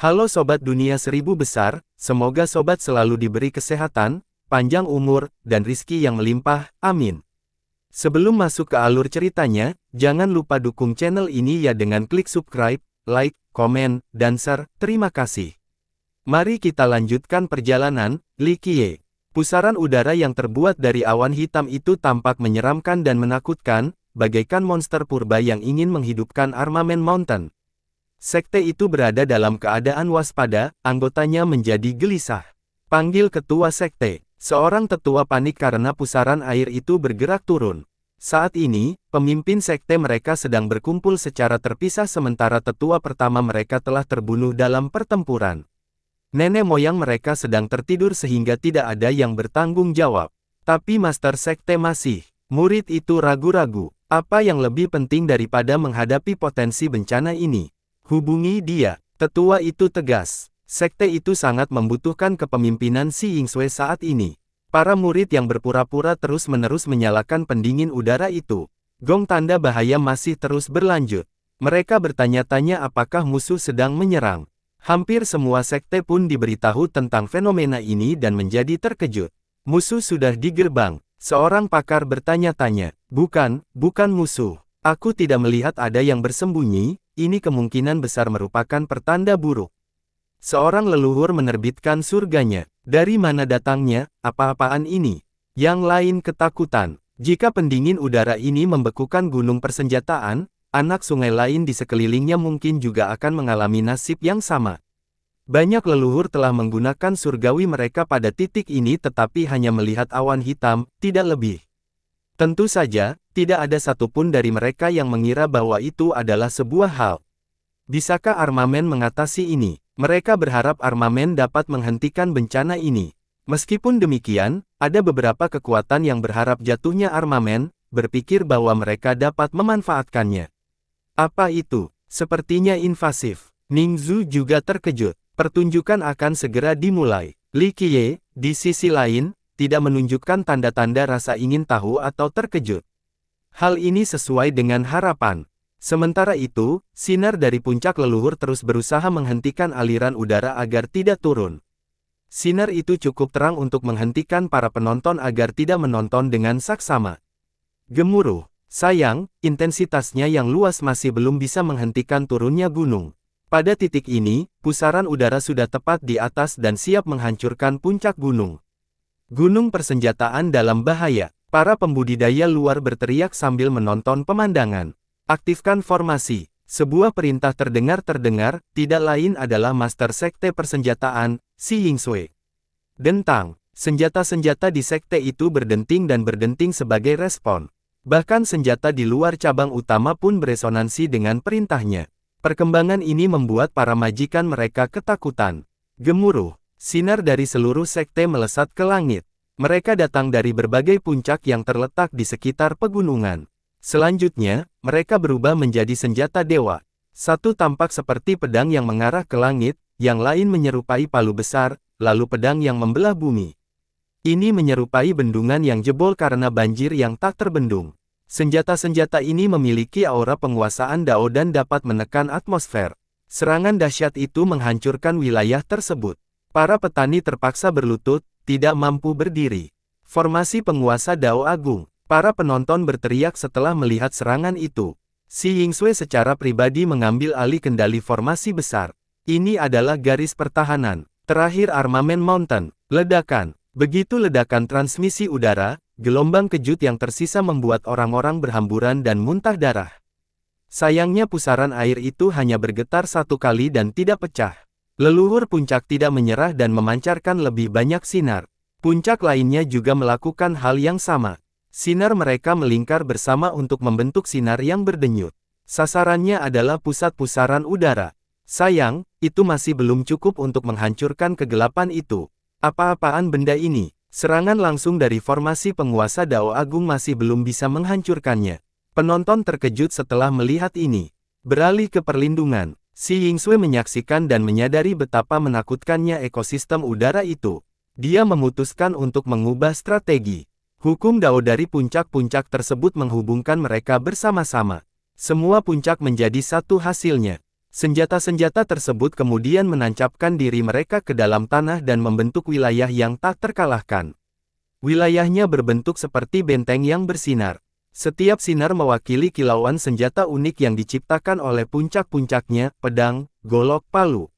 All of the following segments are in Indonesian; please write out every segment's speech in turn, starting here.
Halo Sobat Dunia Seribu Besar, semoga Sobat selalu diberi kesehatan, panjang umur, dan rizki yang melimpah, amin. Sebelum masuk ke alur ceritanya, jangan lupa dukung channel ini ya dengan klik subscribe, like, komen, dan share, terima kasih. Mari kita lanjutkan perjalanan, Li Qiye. Pusaran udara yang terbuat dari awan hitam itu tampak menyeramkan dan menakutkan, bagaikan monster purba yang ingin menghidupkan armamen Mountain. Sekte itu berada dalam keadaan waspada, anggotanya menjadi gelisah. Panggil ketua sekte. Seorang tetua panik karena pusaran air itu bergerak turun. Saat ini, pemimpin sekte mereka sedang berkumpul secara terpisah sementara tetua pertama mereka telah terbunuh dalam pertempuran. Nenek moyang mereka sedang tertidur sehingga tidak ada yang bertanggung jawab. Tapi master sekte masih. Murid itu ragu-ragu. Apa yang lebih penting daripada menghadapi potensi bencana ini? Hubungi dia. Tetua itu tegas. Sekte itu sangat membutuhkan kepemimpinan Si Yingsue saat ini. Para murid yang berpura-pura terus-menerus menyalakan pendingin udara itu. Gong tanda bahaya masih terus berlanjut. Mereka bertanya-tanya apakah musuh sedang menyerang. Hampir semua sekte pun diberitahu tentang fenomena ini dan menjadi terkejut. Musuh sudah di gerbang. Seorang pakar bertanya-tanya. Bukan musuh. Aku tidak melihat ada yang bersembunyi, ini kemungkinan besar merupakan pertanda buruk. Seorang leluhur menerbitkan surganya. Dari mana datangnya, apa-apaan ini? Yang lain ketakutan. Jika pendingin udara ini membekukan gunung persenjataan, anak sungai lain di sekelilingnya mungkin juga akan mengalami nasib yang sama. Banyak leluhur telah menggunakan surgawi mereka pada titik ini tetapi hanya melihat awan hitam, tidak lebih. Tentu saja, tidak ada satupun dari mereka yang mengira bahwa itu adalah sebuah hal. Bisakah armamen mengatasi ini? Mereka berharap armamen dapat menghentikan bencana ini. Meskipun demikian, ada beberapa kekuatan yang berharap jatuhnya armamen, berpikir bahwa mereka dapat memanfaatkannya. Apa itu? Sepertinya invasif. Ningzu juga terkejut. Pertunjukan akan segera dimulai. Li Qiye, di sisi lain, tidak menunjukkan tanda-tanda rasa ingin tahu atau terkejut. Hal ini sesuai dengan harapan. Sementara itu, sinar dari puncak leluhur terus berusaha menghentikan aliran udara agar tidak turun. Sinar itu cukup terang untuk menghentikan para penonton agar tidak menonton dengan saksama. Gemuruh. Sayang, intensitasnya yang luas masih belum bisa menghentikan turunnya gunung. Pada titik ini, pusaran udara sudah tepat di atas dan siap menghancurkan puncak gunung. Gunung persenjataan dalam bahaya. Para pembudidaya luar berteriak sambil menonton pemandangan. Aktifkan formasi. Sebuah perintah terdengar, tidak lain adalah Master Sekte Persenjataan, Si Yingsue. Dentang. Senjata-senjata di sekte itu berdenting dan berdenting sebagai respon. Bahkan senjata di luar cabang utama pun beresonansi dengan perintahnya. Perkembangan ini membuat para majikan mereka ketakutan. Gemuruh. Sinar dari seluruh sekte melesat ke langit. Mereka datang dari berbagai puncak yang terletak di sekitar pegunungan. Selanjutnya, mereka berubah menjadi senjata dewa. Satu tampak seperti pedang yang mengarah ke langit, yang lain menyerupai palu besar, lalu pedang yang membelah bumi. Ini menyerupai bendungan yang jebol karena banjir yang tak terbendung. Senjata-senjata ini memiliki aura penguasaan Dao dan dapat menekan atmosfer. Serangan dahsyat itu menghancurkan wilayah tersebut. Para petani terpaksa berlutut, tidak mampu berdiri. Formasi penguasa Dao Agung. Para penonton berteriak setelah melihat serangan itu. Si Yingsue secara pribadi mengambil alih kendali formasi besar. Ini adalah garis pertahanan. Terakhir armamen Mountain. Ledakan. Begitu ledakan transmisi udara, gelombang kejut yang tersisa membuat orang-orang berhamburan dan muntah darah. Sayangnya pusaran air itu hanya bergetar satu kali dan tidak pecah. Leluhur puncak tidak menyerah dan memancarkan lebih banyak sinar. Puncak lainnya juga melakukan hal yang sama. Sinar mereka melingkar bersama untuk membentuk sinar yang berdenyut. Sasarannya adalah pusat pusaran udara. Sayang, itu masih belum cukup untuk menghancurkan kegelapan itu. Apa-apaan benda ini? Serangan langsung dari formasi penguasa Dao Agung masih belum bisa menghancurkannya. Penonton terkejut setelah melihat ini. Beralih ke perlindungan. Si Yingsue menyaksikan dan menyadari betapa menakutkannya ekosistem udara itu. Dia memutuskan untuk mengubah strategi. Hukum Dao dari puncak-puncak tersebut menghubungkan mereka bersama-sama. Semua puncak menjadi satu hasilnya. Senjata-senjata tersebut kemudian menancapkan diri mereka ke dalam tanah dan membentuk wilayah yang tak terkalahkan. Wilayahnya berbentuk seperti benteng yang bersinar. Setiap sinar mewakili kilauan senjata unik yang diciptakan oleh puncak-puncaknya, pedang, golok, palu.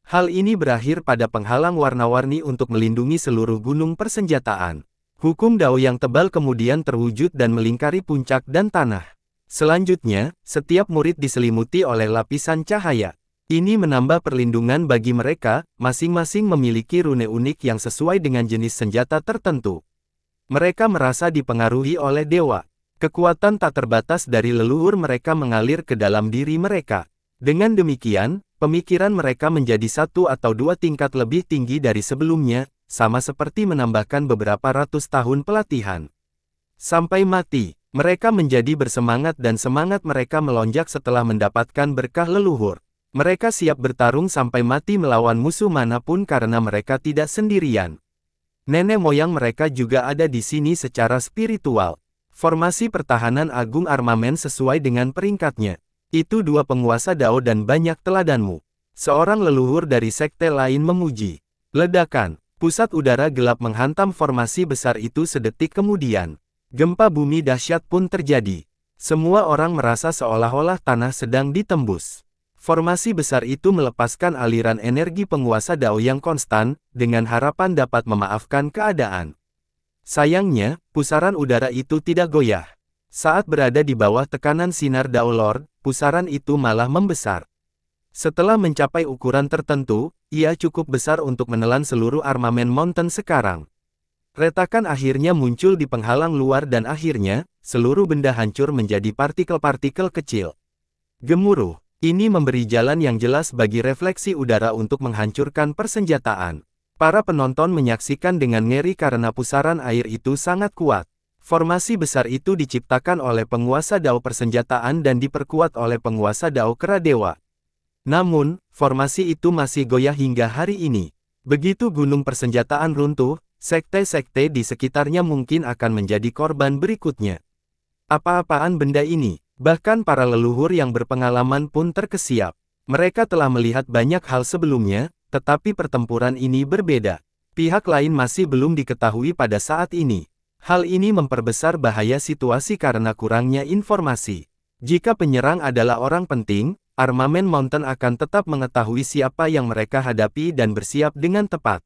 Hal ini berakhir pada penghalang warna-warni untuk melindungi seluruh gunung persenjataan. Hukum Dao yang tebal kemudian terwujud dan melingkari puncak dan tanah. Selanjutnya, setiap murid diselimuti oleh lapisan cahaya. Ini menambah perlindungan bagi mereka, masing-masing memiliki rune unik yang sesuai dengan jenis senjata tertentu. Mereka merasa dipengaruhi oleh dewa. Kekuatan tak terbatas dari leluhur mereka mengalir ke dalam diri mereka. Dengan demikian, pemikiran mereka menjadi 1 atau 2 tingkat lebih tinggi dari sebelumnya, sama seperti menambahkan beberapa ratus tahun pelatihan. Sampai mati, mereka menjadi bersemangat dan semangat mereka melonjak setelah mendapatkan berkah leluhur. Mereka siap bertarung sampai mati melawan musuh manapun karena mereka tidak sendirian. Nenek moyang mereka juga ada di sini secara spiritual. Formasi pertahanan agung armamen sesuai dengan peringkatnya. Itu 2 penguasa Dao dan banyak teladanmu. Seorang leluhur dari sekte lain memuji. Ledakan, pusat udara gelap menghantam formasi besar itu sedetik kemudian. Gempa bumi dahsyat pun terjadi. Semua orang merasa seolah-olah tanah sedang ditembus. Formasi besar itu melepaskan aliran energi penguasa Dao yang konstan, dengan harapan dapat memaafkan keadaan. Sayangnya, pusaran udara itu tidak goyah. Saat berada di bawah tekanan sinar Dao Lord, pusaran itu malah membesar. Setelah mencapai ukuran tertentu, ia cukup besar untuk menelan seluruh armamen Mountain sekarang. Retakan akhirnya muncul di penghalang luar dan akhirnya, seluruh benda hancur menjadi partikel-partikel kecil. Gemuruh, ini memberi jalan yang jelas bagi refleksi udara untuk menghancurkan persenjataan. Para penonton menyaksikan dengan ngeri karena pusaran air itu sangat kuat. Formasi besar itu diciptakan oleh penguasa Dao persenjataan dan diperkuat oleh penguasa Dao kera dewa. Namun, formasi itu masih goyah hingga hari ini. Begitu gunung persenjataan runtuh, sekte-sekte di sekitarnya mungkin akan menjadi korban berikutnya. Apa-apaan benda ini? Bahkan para leluhur yang berpengalaman pun terkesiap. Mereka telah melihat banyak hal sebelumnya, tetapi pertempuran ini berbeda. Pihak lain masih belum diketahui pada saat ini. Hal ini memperbesar bahaya situasi karena kurangnya informasi. Jika penyerang adalah orang penting, armamen Mountain akan tetap mengetahui siapa yang mereka hadapi dan bersiap dengan tepat.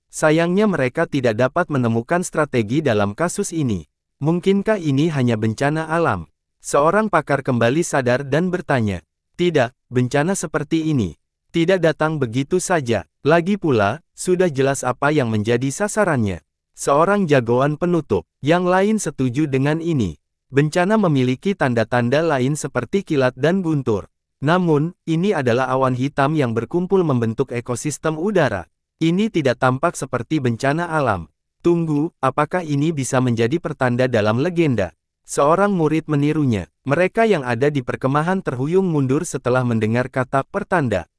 Sayangnya mereka tidak dapat menemukan strategi dalam kasus ini. Mungkinkah ini hanya bencana alam? Seorang pakar kembali sadar dan bertanya. Tidak, bencana seperti ini tidak datang begitu saja. Lagi pula, sudah jelas apa yang menjadi sasarannya. Seorang jagoan penutup, yang lain setuju dengan ini. Bencana memiliki tanda-tanda lain seperti kilat dan guntur. Namun, ini adalah awan hitam yang berkumpul membentuk ekosistem udara. Ini tidak tampak seperti bencana alam. Tunggu, apakah ini bisa menjadi pertanda dalam legenda? Seorang murid menirunya. Mereka yang ada di perkemahan terhuyung mundur setelah mendengar kata pertanda.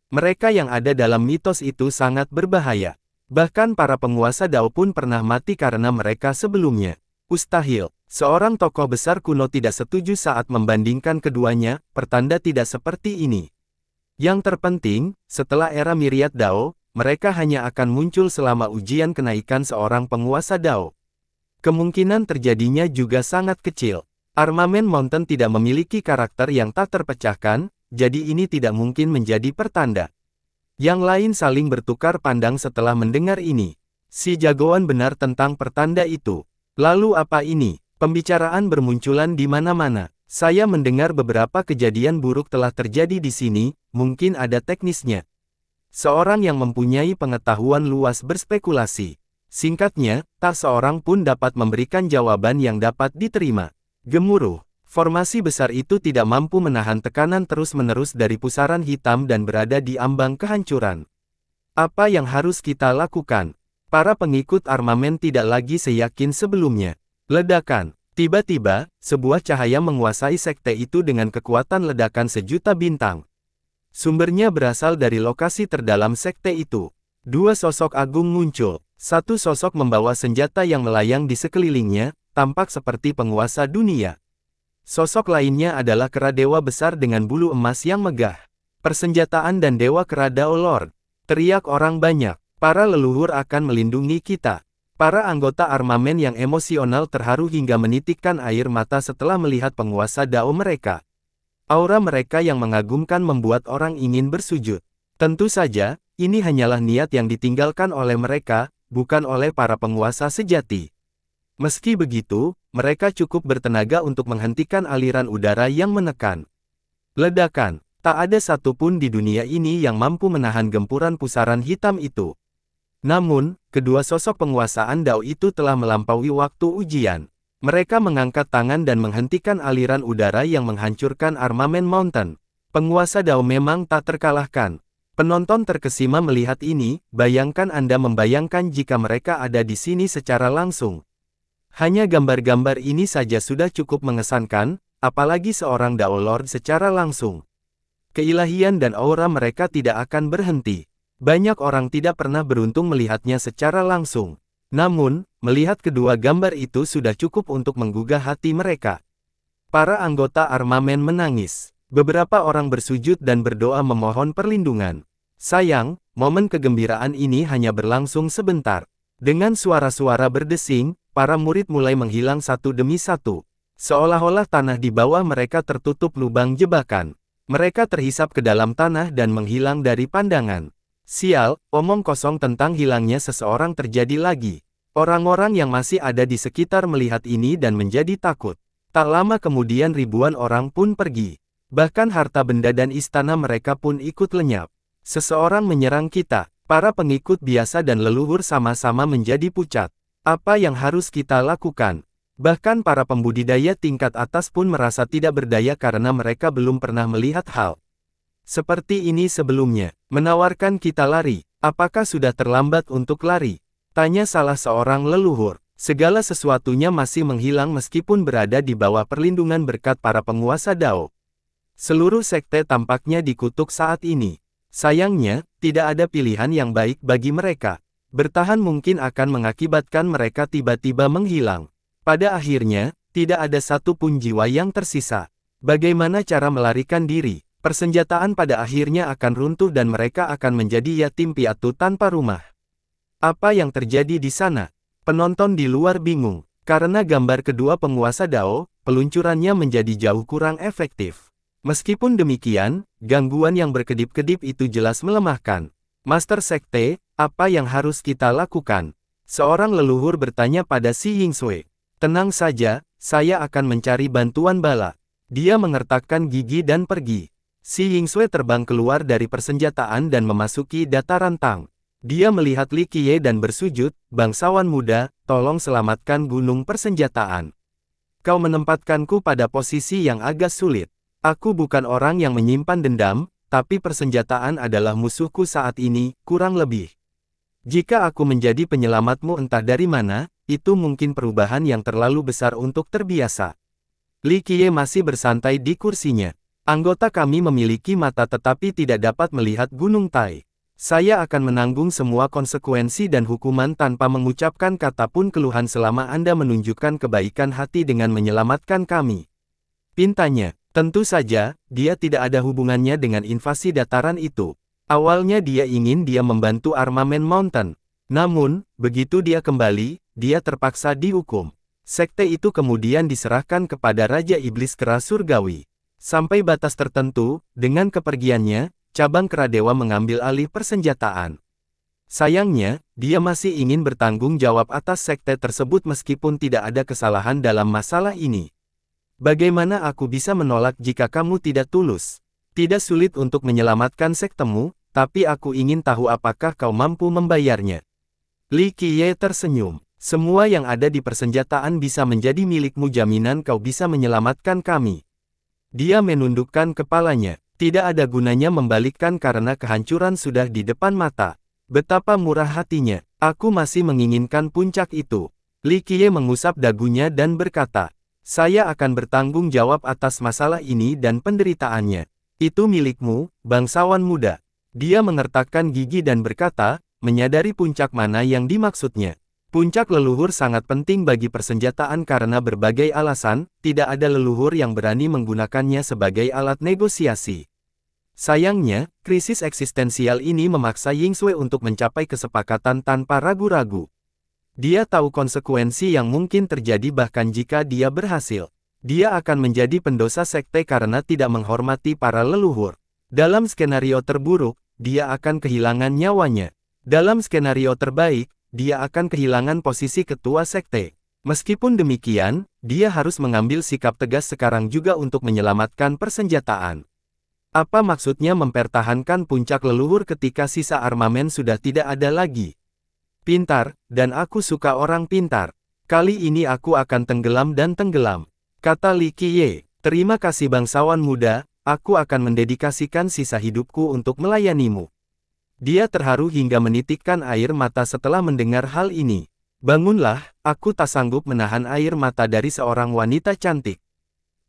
Mereka yang ada dalam mitos itu sangat berbahaya. Bahkan para penguasa Dao pun pernah mati karena mereka sebelumnya. Mustahil. Seorang tokoh besar kuno tidak setuju saat membandingkan keduanya, pertanda tidak seperti ini. Yang terpenting, setelah era Myriad Dao, mereka hanya akan muncul selama ujian kenaikan seorang penguasa Dao. Kemungkinan terjadinya juga sangat kecil. Armamen Mountain tidak memiliki karakter yang tak terpecahkan, jadi ini tidak mungkin menjadi pertanda. Yang lain saling bertukar pandang setelah mendengar ini. Si jagoan benar tentang pertanda itu. Lalu apa ini? Pembicaraan bermunculan di mana-mana. Saya mendengar beberapa kejadian buruk telah terjadi di sini, mungkin ada teknisnya. Seorang yang mempunyai pengetahuan luas berspekulasi. Singkatnya, tak seorang pun dapat memberikan jawaban yang dapat diterima. Gemuruh. Formasi besar itu tidak mampu menahan tekanan terus-menerus dari pusaran hitam dan berada di ambang kehancuran. Apa yang harus kita lakukan? Para pengikut armamen tidak lagi seyakin sebelumnya. Ledakan. Tiba-tiba, sebuah cahaya menguasai sekte itu dengan kekuatan ledakan sejuta bintang. Sumbernya berasal dari lokasi terdalam sekte itu. 2 sosok agung muncul. Satu sosok membawa senjata yang melayang di sekelilingnya, tampak seperti penguasa dunia. Sosok lainnya adalah kera dewa besar dengan bulu emas yang megah. Persenjataan dan Dewa Kera Dao Lord. Teriak orang banyak. Para leluhur akan melindungi kita. Para anggota armamen yang emosional terharu hingga menitikkan air mata setelah melihat penguasa Dao mereka. Aura mereka yang mengagumkan membuat orang ingin bersujud. Tentu saja, ini hanyalah niat yang ditinggalkan oleh mereka, bukan oleh para penguasa sejati. Meski begitu, mereka cukup bertenaga untuk menghentikan aliran udara yang menekan. Ledakan. Tak ada satupun di dunia ini yang mampu menahan gempuran pusaran hitam itu. Namun, kedua sosok penguasaan Dao itu telah melampaui waktu ujian. Mereka mengangkat tangan dan menghentikan aliran udara yang menghancurkan armamen Mountain. Penguasa Dao memang tak terkalahkan. Penonton terkesima melihat ini, bayangkan Anda membayangkan jika mereka ada di sini secara langsung. Hanya gambar-gambar ini saja sudah cukup mengesankan, apalagi seorang Dao Lord secara langsung. Keilahian dan aura mereka tidak akan berhenti. Banyak orang tidak pernah beruntung melihatnya secara langsung. Namun, melihat kedua gambar itu sudah cukup untuk menggugah hati mereka. Para anggota armamen menangis. Beberapa orang bersujud dan berdoa memohon perlindungan. Sayang, momen kegembiraan ini hanya berlangsung sebentar. Dengan suara-suara berdesing, para murid mulai menghilang satu demi satu. Seolah-olah tanah di bawah mereka tertutup lubang jebakan. Mereka terhisap ke dalam tanah dan menghilang dari pandangan. Sial, omong kosong tentang hilangnya seseorang terjadi lagi. Orang-orang yang masih ada di sekitar melihat ini dan menjadi takut. Tak lama kemudian ribuan orang pun pergi. Bahkan harta benda dan istana mereka pun ikut lenyap. Seseorang menyerang kita. Para pengikut biasa dan leluhur sama-sama menjadi pucat. Apa yang harus kita lakukan? Bahkan para pembudidaya tingkat atas pun merasa tidak berdaya karena mereka belum pernah melihat hal seperti ini sebelumnya. Menawarkan kita lari. Apakah sudah terlambat untuk lari? Tanya salah seorang leluhur. Segala sesuatunya masih menghilang meskipun berada di bawah perlindungan berkat para penguasa Dao. Seluruh sekte tampaknya dikutuk saat ini. Sayangnya, tidak ada pilihan yang baik bagi mereka. Bertahan mungkin akan mengakibatkan mereka tiba-tiba menghilang. Pada akhirnya, tidak ada satu pun jiwa yang tersisa. Bagaimana cara melarikan diri? Persenjataan pada akhirnya akan runtuh dan mereka akan menjadi yatim piatu tanpa rumah. Apa yang terjadi di sana? Penonton di luar bingung. Karena gambar kedua penguasa Dao, peluncurannya menjadi jauh kurang efektif. Meskipun demikian, gangguan yang berkedip-kedip itu jelas melemahkan. Master Sekte, apa yang harus kita lakukan? Seorang leluhur bertanya pada Si Yingsui. Tenang saja, saya akan mencari bantuan bala. Dia mengertakkan gigi dan pergi. Si Yingsui terbang keluar dari persenjataan dan memasuki dataran Tang. Dia melihat Li Qiye dan bersujud, bangsawan muda, tolong selamatkan gunung persenjataan. Kau menempatkanku pada posisi yang agak sulit. Aku bukan orang yang menyimpan dendam, tapi persenjataan adalah musuhku saat ini, kurang lebih. Jika aku menjadi penyelamatmu entah dari mana, itu mungkin perubahan yang terlalu besar untuk terbiasa. Li Qiye masih bersantai di kursinya. Anggota kami memiliki mata tetapi tidak dapat melihat Gunung Tai. Saya akan menanggung semua konsekuensi dan hukuman tanpa mengucapkan kata pun keluhan selama Anda menunjukkan kebaikan hati dengan menyelamatkan kami. Pintanya, tentu saja, dia tidak ada hubungannya dengan invasi dataran itu. Awalnya dia ingin membantu armamen Mountain. Namun, begitu dia kembali, dia terpaksa dihukum. Sekte itu kemudian diserahkan kepada Raja Iblis Kera Surgawi. Sampai batas tertentu, dengan kepergiannya, cabang Kera Dewa mengambil alih persenjataan. Sayangnya, dia masih ingin bertanggung jawab atas sekte tersebut meskipun tidak ada kesalahan dalam masalah ini. Bagaimana aku bisa menolak jika kamu tidak tulus? Tidak sulit untuk menyelamatkan sektemu, tapi aku ingin tahu apakah kau mampu membayarnya. Li Qiye tersenyum. Semua yang ada di persenjataan bisa menjadi milikmu jaminan kau bisa menyelamatkan kami. Dia menundukkan kepalanya. Tidak ada gunanya membalikkan karena kehancuran sudah di depan mata. Betapa murah hatinya. Aku masih menginginkan puncak itu. Li Qiye mengusap dagunya dan berkata, saya akan bertanggung jawab atas masalah ini dan penderitaannya. Itu milikmu, bangsawan muda. Dia mengertakkan gigi dan berkata, menyadari puncak mana yang dimaksudnya. Puncak leluhur sangat penting bagi persenjataan karena berbagai alasan, tidak ada leluhur yang berani menggunakannya sebagai alat negosiasi. Sayangnya, krisis eksistensial ini memaksa Ying Sui untuk mencapai kesepakatan tanpa ragu-ragu. Dia tahu konsekuensi yang mungkin terjadi bahkan jika dia berhasil. Dia akan menjadi pendosa sekte karena tidak menghormati para leluhur. Dalam skenario terburuk, dia akan kehilangan nyawanya. Dalam skenario terbaik, dia akan kehilangan posisi ketua sekte. Meskipun demikian, dia harus mengambil sikap tegas sekarang juga untuk menyelamatkan persenjataan. Apa maksudnya mempertahankan puncak leluhur ketika sisa armamen sudah tidak ada lagi? Pintar, dan aku suka orang pintar. Kali ini aku akan tenggelam dan tenggelam, kata Li Qiye. Terima kasih bangsawan muda, aku akan mendedikasikan sisa hidupku untuk melayanimu. Dia terharu hingga menitikkan air mata setelah mendengar hal ini. Bangunlah, aku tak sanggup menahan air mata dari seorang wanita cantik.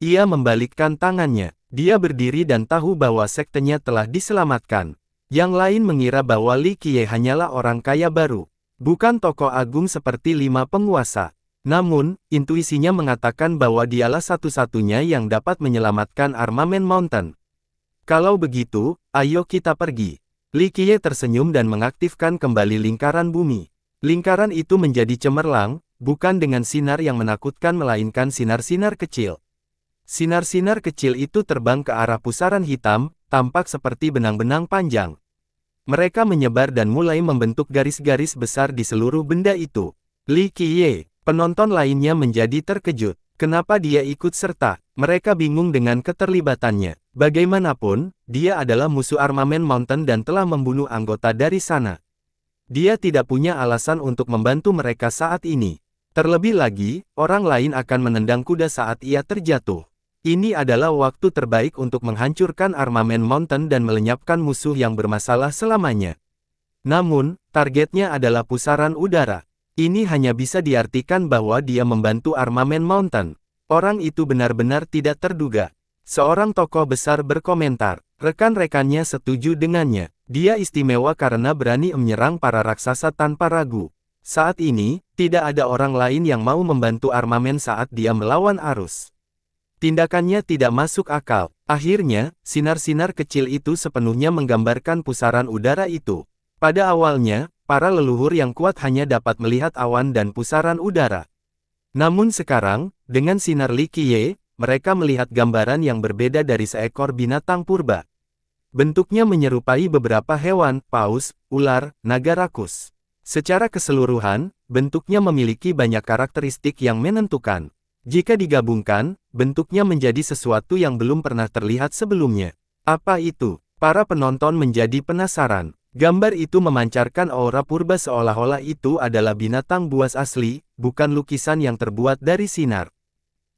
Ia membalikkan tangannya. Dia berdiri dan tahu bahwa sektenya telah diselamatkan. Yang lain mengira bahwa Li Qiye hanyalah orang kaya baru, bukan tokoh agung seperti 5 penguasa. Namun, intuisinya mengatakan bahwa dialah satu-satunya yang dapat menyelamatkan armamen Mountain. Kalau begitu, ayo kita pergi. Li Qiye tersenyum dan mengaktifkan kembali lingkaran bumi. Lingkaran itu menjadi cemerlang, bukan dengan sinar yang menakutkan melainkan sinar-sinar kecil. Sinar-sinar kecil itu terbang ke arah pusaran hitam, tampak seperti benang-benang panjang. Mereka menyebar dan mulai membentuk garis-garis besar di seluruh benda itu. Li Qiye, penonton lainnya menjadi terkejut. Kenapa dia ikut serta? Mereka bingung dengan keterlibatannya. Bagaimanapun, dia adalah musuh armamen Mountain dan telah membunuh anggota dari sana. Dia tidak punya alasan untuk membantu mereka saat ini. Terlebih lagi, orang lain akan menendang kuda saat ia terjatuh. Ini adalah waktu terbaik untuk menghancurkan armamen Mountain dan melenyapkan musuh yang bermasalah selamanya. Namun, targetnya adalah pusaran udara. Ini hanya bisa diartikan bahwa dia membantu armamen Mountain. Orang itu benar-benar tidak terduga. Seorang tokoh besar berkomentar. Rekan-rekannya setuju dengannya. Dia istimewa karena berani menyerang para raksasa tanpa ragu. Saat ini, tidak ada orang lain yang mau membantu armamen saat dia melawan arus. Tindakannya tidak masuk akal. Akhirnya, sinar-sinar kecil itu sepenuhnya menggambarkan pusaran udara itu. Pada awalnya, para leluhur yang kuat hanya dapat melihat awan dan pusaran udara. Namun sekarang, dengan sinar Li Qiye, mereka melihat gambaran yang berbeda dari seekor binatang purba. Bentuknya menyerupai beberapa hewan, paus, ular, naga rakus. Secara keseluruhan, bentuknya memiliki banyak karakteristik yang menentukan. Jika digabungkan, bentuknya menjadi sesuatu yang belum pernah terlihat sebelumnya. Apa itu? Para penonton menjadi penasaran. Gambar itu memancarkan aura purba seolah-olah itu adalah binatang buas asli, bukan lukisan yang terbuat dari sinar.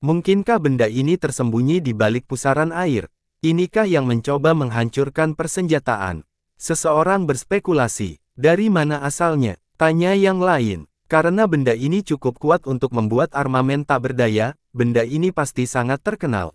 Mungkinkah benda ini tersembunyi di balik pusaran air? Inikah yang mencoba menghancurkan persenjataan? Seseorang berspekulasi. Dari mana asalnya? Tanya yang lain. Karena benda ini cukup kuat untuk membuat armamen tak berdaya, benda ini pasti sangat terkenal.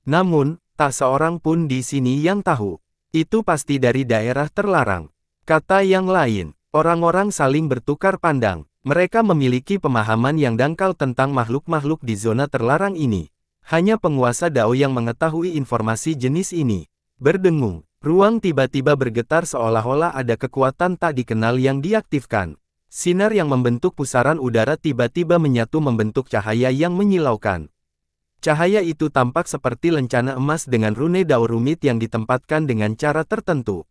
Namun, tak seorang pun di sini yang tahu. Itu pasti dari daerah terlarang. Kata yang lain. Orang-orang saling bertukar pandang. Mereka memiliki pemahaman yang dangkal tentang makhluk-makhluk di zona terlarang ini. Hanya penguasa Dao yang mengetahui informasi jenis ini. Berdengung, ruang tiba-tiba bergetar seolah-olah ada kekuatan tak dikenal yang diaktifkan. Sinar yang membentuk pusaran udara tiba-tiba menyatu membentuk cahaya yang menyilaukan. Cahaya itu tampak seperti lencana emas dengan rune Dao rumit yang ditempatkan dengan cara tertentu.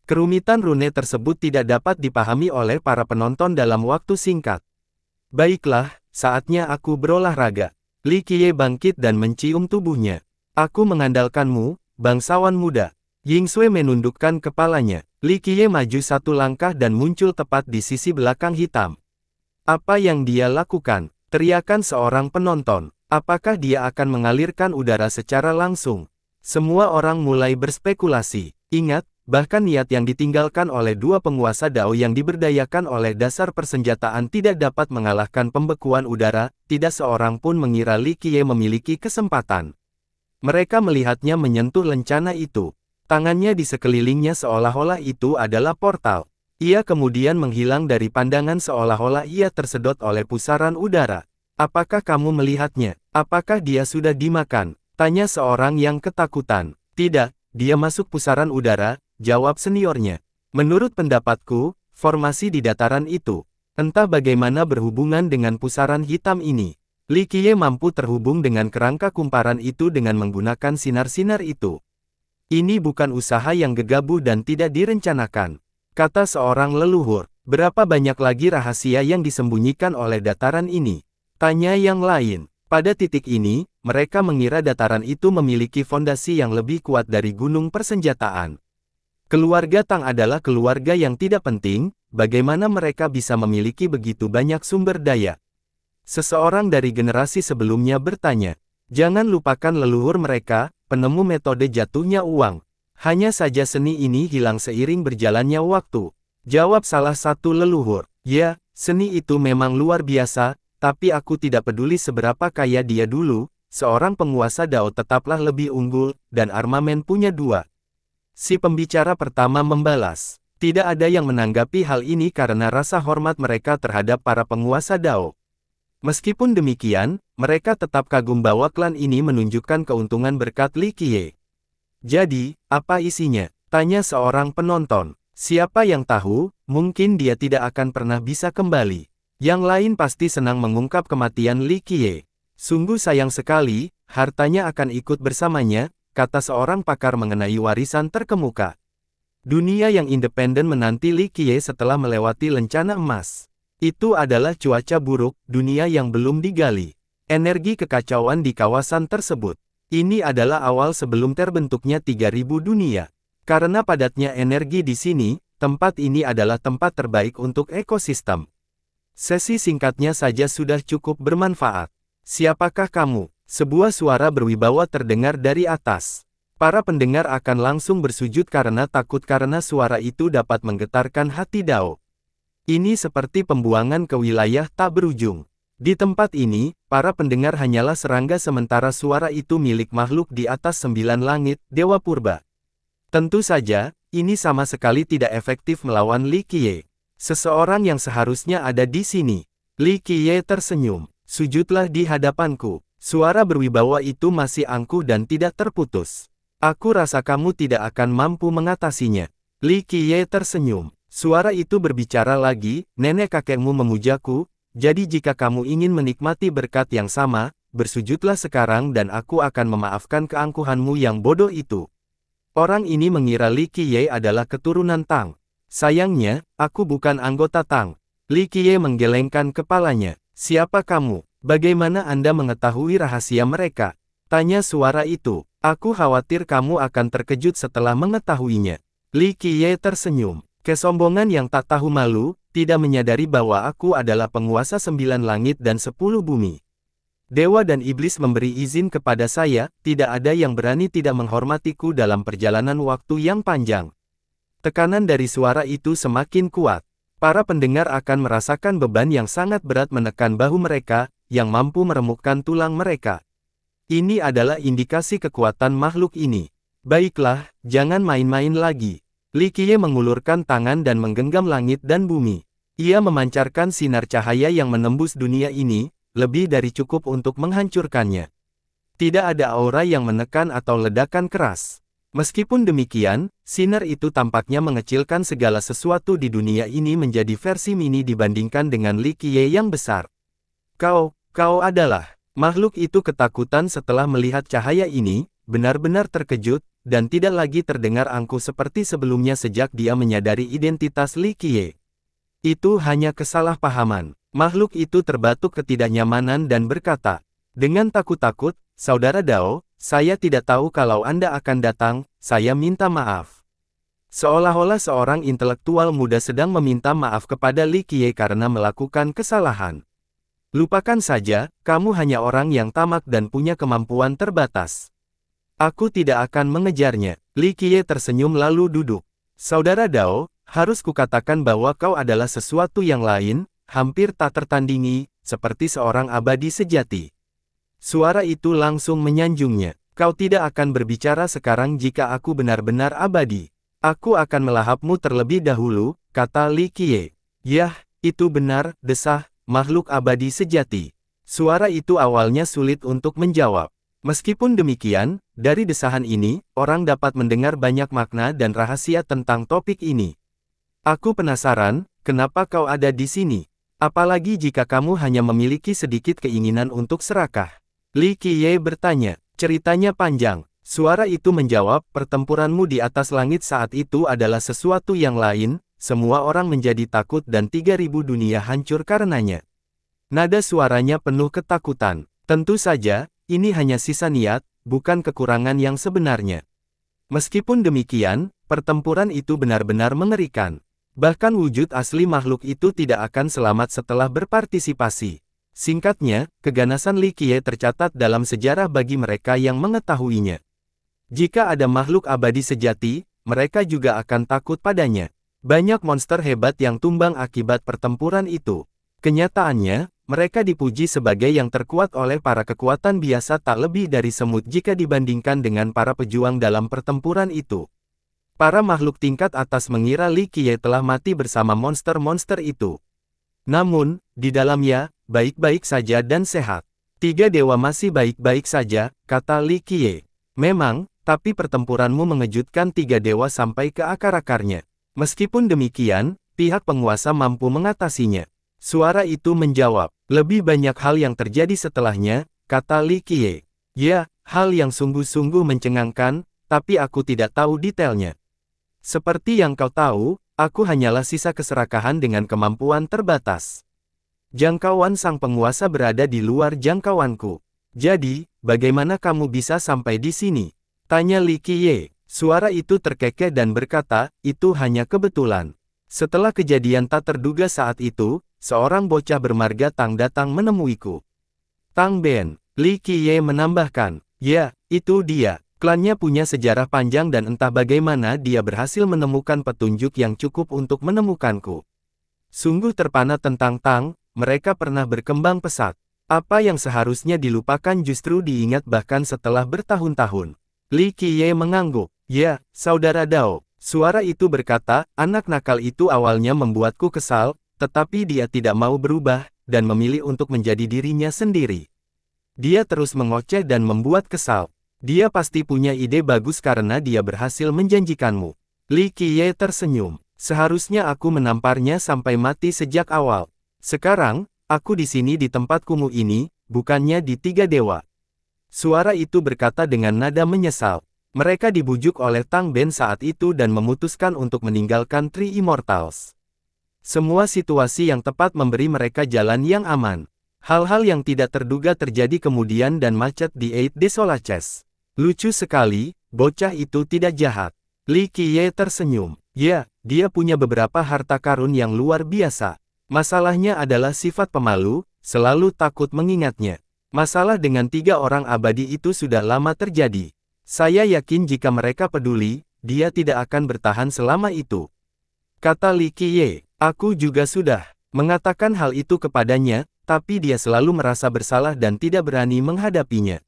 Kerumitan rune tersebut tidak dapat dipahami oleh para penonton dalam waktu singkat. Baiklah, saatnya aku berolahraga. Li Qiye bangkit dan mencium tubuhnya. Aku mengandalkanmu, bangsawan muda. Ying Sui menundukkan kepalanya. Li Qiye maju satu langkah dan muncul tepat di sisi belakang hitam. Apa yang dia lakukan? Teriakan seorang penonton. Apakah dia akan mengalirkan udara secara langsung? Semua orang mulai berspekulasi. Ingat, bahkan niat yang ditinggalkan oleh dua penguasa Dao yang diberdayakan oleh dasar persenjataan tidak dapat mengalahkan pembekuan udara, tidak seorang pun mengira Li Qiye memiliki kesempatan. Mereka melihatnya menyentuh lencana itu. Tangannya di sekelilingnya seolah-olah itu adalah portal. Ia kemudian menghilang dari pandangan seolah-olah ia tersedot oleh pusaran udara. Apakah kamu melihatnya? Apakah dia sudah dimakan? Tanya seorang yang ketakutan. Tidak. dia masuk pusaran udara, jawab seniornya. Menurut pendapatku, formasi di dataran itu, entah bagaimana berhubungan dengan pusaran hitam ini. Li Qiye mampu terhubung dengan kerangka kumparan itu dengan menggunakan sinar-sinar itu. Ini bukan usaha yang gegabah dan tidak direncanakan, kata seorang leluhur. Berapa banyak lagi rahasia yang disembunyikan oleh dataran ini? Tanya yang lain. Pada titik ini, mereka mengira dataran itu memiliki fondasi yang lebih kuat dari gunung persenjataan. Keluarga Tang adalah keluarga yang tidak penting, bagaimana mereka bisa memiliki begitu banyak sumber daya? Seseorang dari generasi sebelumnya bertanya. Jangan lupakan leluhur mereka, penemu metode jatuhnya uang. Hanya saja seni ini hilang seiring berjalannya waktu. Jawab salah satu leluhur. Ya, seni itu memang luar biasa, tapi aku tidak peduli seberapa kaya dia dulu, seorang penguasa Dao tetaplah lebih unggul, dan armamen punya dua. Si pembicara pertama membalas. Tidak ada yang menanggapi hal ini karena rasa hormat mereka terhadap para penguasa Dao. Meskipun demikian, mereka tetap kagum bahwa klan ini menunjukkan keuntungan berkat Li Qiye. Jadi, apa isinya? Tanya seorang penonton. Siapa yang tahu, mungkin dia tidak akan pernah bisa kembali. Yang lain pasti senang mengungkap kematian Li Qiye. Sungguh sayang sekali, hartanya akan ikut bersamanya, kata seorang pakar mengenai warisan terkemuka. Dunia yang independen menanti Li Qiye setelah melewati lencana emas. Itu adalah cuaca buruk, dunia yang belum digali. Energi kekacauan di kawasan tersebut. Ini adalah awal sebelum terbentuknya 3000 dunia. Karena padatnya energi di sini, tempat ini adalah tempat terbaik untuk ekosistem. Sesi singkatnya saja sudah cukup bermanfaat. Siapakah kamu? Sebuah suara berwibawa terdengar dari atas. Para pendengar akan langsung bersujud karena takut karena suara itu dapat menggetarkan hati Dao. Ini seperti pembuangan ke wilayah tak berujung. Di tempat ini, para pendengar hanyalah serangga sementara suara itu milik makhluk di atas 9 langit, Dewa Purba. Tentu saja, ini sama sekali tidak efektif melawan Li Qiye. Seseorang yang seharusnya ada di sini. Li Qiye tersenyum. Sujudlah di hadapanku. Suara berwibawa itu masih angkuh dan tidak terputus. Aku rasa kamu tidak akan mampu mengatasinya. Li Qiye tersenyum. Suara itu berbicara lagi, nenek kakekmu memujaku, jadi jika kamu ingin menikmati berkat yang sama, bersujudlah sekarang dan aku akan memaafkan keangkuhanmu yang bodoh itu. Orang ini mengira Li Qiye adalah keturunan Tang. Sayangnya, aku bukan anggota Tang. Li Qiye menggelengkan kepalanya. Siapa kamu? Bagaimana Anda mengetahui rahasia mereka? Tanya suara itu. Aku khawatir kamu akan terkejut setelah mengetahuinya. Li Qiye tersenyum. Kesombongan yang tak tahu malu, tidak menyadari bahwa aku adalah penguasa 9 langit dan 10 bumi. Dewa dan iblis memberi izin kepada saya, tidak ada yang berani tidak menghormatiku dalam perjalanan waktu yang panjang. Tekanan dari suara itu semakin kuat. Para pendengar akan merasakan beban yang sangat berat menekan bahu mereka, yang mampu meremukkan tulang mereka. Ini adalah indikasi kekuatan makhluk ini. Baiklah, jangan main-main lagi. Li Qiye mengulurkan tangan dan menggenggam langit dan bumi. Ia memancarkan sinar cahaya yang menembus dunia ini, lebih dari cukup untuk menghancurkannya. Tidak ada aura yang menekan atau ledakan keras. Meskipun demikian, sinar itu tampaknya mengecilkan segala sesuatu di dunia ini menjadi versi mini dibandingkan dengan Li Qiye yang besar. Kau adalah. Makhluk itu ketakutan setelah melihat cahaya ini, benar-benar terkejut, dan tidak lagi terdengar angkuh seperti sebelumnya sejak dia menyadari identitas Li Qiye. Itu hanya kesalahpahaman. Makhluk itu terbatuk ketidaknyamanan dan berkata, dengan takut-takut, Saudara Dao, saya tidak tahu kalau Anda akan datang, saya minta maaf. Seolah-olah seorang intelektual muda sedang meminta maaf kepada Li Qiye karena melakukan kesalahan. Lupakan saja, kamu hanya orang yang tamak dan punya kemampuan terbatas. Aku tidak akan mengejarnya. Li Qiye tersenyum lalu duduk. Saudara Dao, harus kukatakan bahwa kau adalah sesuatu yang lain, hampir tak tertandingi, seperti seorang abadi sejati. Suara itu langsung menyanjungnya. Kau tidak akan berbicara sekarang jika aku benar-benar abadi. Aku akan melahapmu terlebih dahulu, kata Li Qiye. Yah, itu benar, desah, makhluk abadi sejati. Suara itu awalnya sulit untuk menjawab. Meskipun demikian, Dari desahan ini, orang dapat mendengar banyak makna dan rahasia tentang topik ini. Aku penasaran, kenapa kau ada di sini? Apalagi jika kamu hanya memiliki sedikit keinginan untuk serakah. Li Qiye bertanya, ceritanya panjang. Suara itu menjawab, pertempuranmu di atas langit saat itu adalah sesuatu yang lain, semua orang menjadi takut dan 3.000 dunia hancur karenanya. Nada suaranya penuh ketakutan. Tentu saja, ini hanya sisa niat, bukan kekurangan yang sebenarnya. Meskipun demikian, pertempuran itu benar-benar mengerikan. Bahkan wujud asli makhluk itu tidak akan selamat setelah berpartisipasi. Singkatnya, keganasan Li Qiye tercatat dalam sejarah bagi mereka yang mengetahuinya. Jika ada makhluk abadi sejati, mereka juga akan takut padanya. Banyak monster hebat yang tumbang akibat pertempuran itu. Kenyataannya, mereka dipuji sebagai yang terkuat oleh para kekuatan biasa tak lebih dari semut jika dibandingkan dengan para pejuang dalam pertempuran itu. Para makhluk tingkat atas mengira Li Qiye telah mati bersama monster-monster itu. Namun, di dalamnya, baik-baik saja dan sehat. 3 dewa masih baik-baik saja, kata Li Qiye. Memang, tapi pertempuranmu mengejutkan 3 dewa sampai ke akar-akarnya. Meskipun demikian, pihak penguasa mampu mengatasinya. Suara itu menjawab, lebih banyak hal yang terjadi setelahnya, kata Li Qiye. Ya, hal yang sungguh-sungguh mencengangkan, tapi aku tidak tahu detailnya. Seperti yang kau tahu, aku hanyalah sisa keserakahan dengan kemampuan terbatas. Jangkauan sang penguasa berada di luar jangkauanku. Jadi, bagaimana kamu bisa sampai di sini? Tanya Li Qiye. Suara itu terkekeh dan berkata, itu hanya kebetulan. Setelah kejadian tak terduga saat itu, seorang bocah bermarga Tang datang menemuiku. Tang Ben, Li Qiye menambahkan, ya, itu dia. Klannya punya sejarah panjang dan entah bagaimana dia berhasil menemukan petunjuk yang cukup untuk menemukanku. Sungguh terpana tentang Tang, mereka pernah berkembang pesat. Apa yang seharusnya dilupakan justru diingat bahkan setelah bertahun-tahun. Li Qiye mengangguk. Ya, saudara Dao. Suara itu berkata, anak nakal itu awalnya membuatku kesal, tetapi dia tidak mau berubah, dan memilih untuk menjadi dirinya sendiri. Dia terus mengoceh dan membuat kesal. Dia pasti punya ide bagus karena dia berhasil menjanjikanmu. Li Qiye tersenyum. Seharusnya aku menamparnya sampai mati sejak awal. Sekarang, aku di sini di tempat kumuh ini, bukannya di 3 dewa. Suara itu berkata dengan nada menyesal. Mereka dibujuk oleh Tang Ben saat itu dan memutuskan untuk meninggalkan Three Immortals. Semua situasi yang tepat memberi mereka jalan yang aman. Hal-hal yang tidak terduga terjadi kemudian dan macet di Eight Desolaces. Lucu sekali, bocah itu tidak jahat. Li Qiye tersenyum. Ya, dia punya beberapa harta karun yang luar biasa. Masalahnya adalah sifat pemalu, selalu takut mengingatnya. Masalah dengan 3 orang abadi itu sudah lama terjadi. Saya yakin jika mereka peduli, dia tidak akan bertahan selama itu. Kata Li Qiye, aku juga sudah mengatakan hal itu kepadanya, tapi dia selalu merasa bersalah dan tidak berani menghadapinya.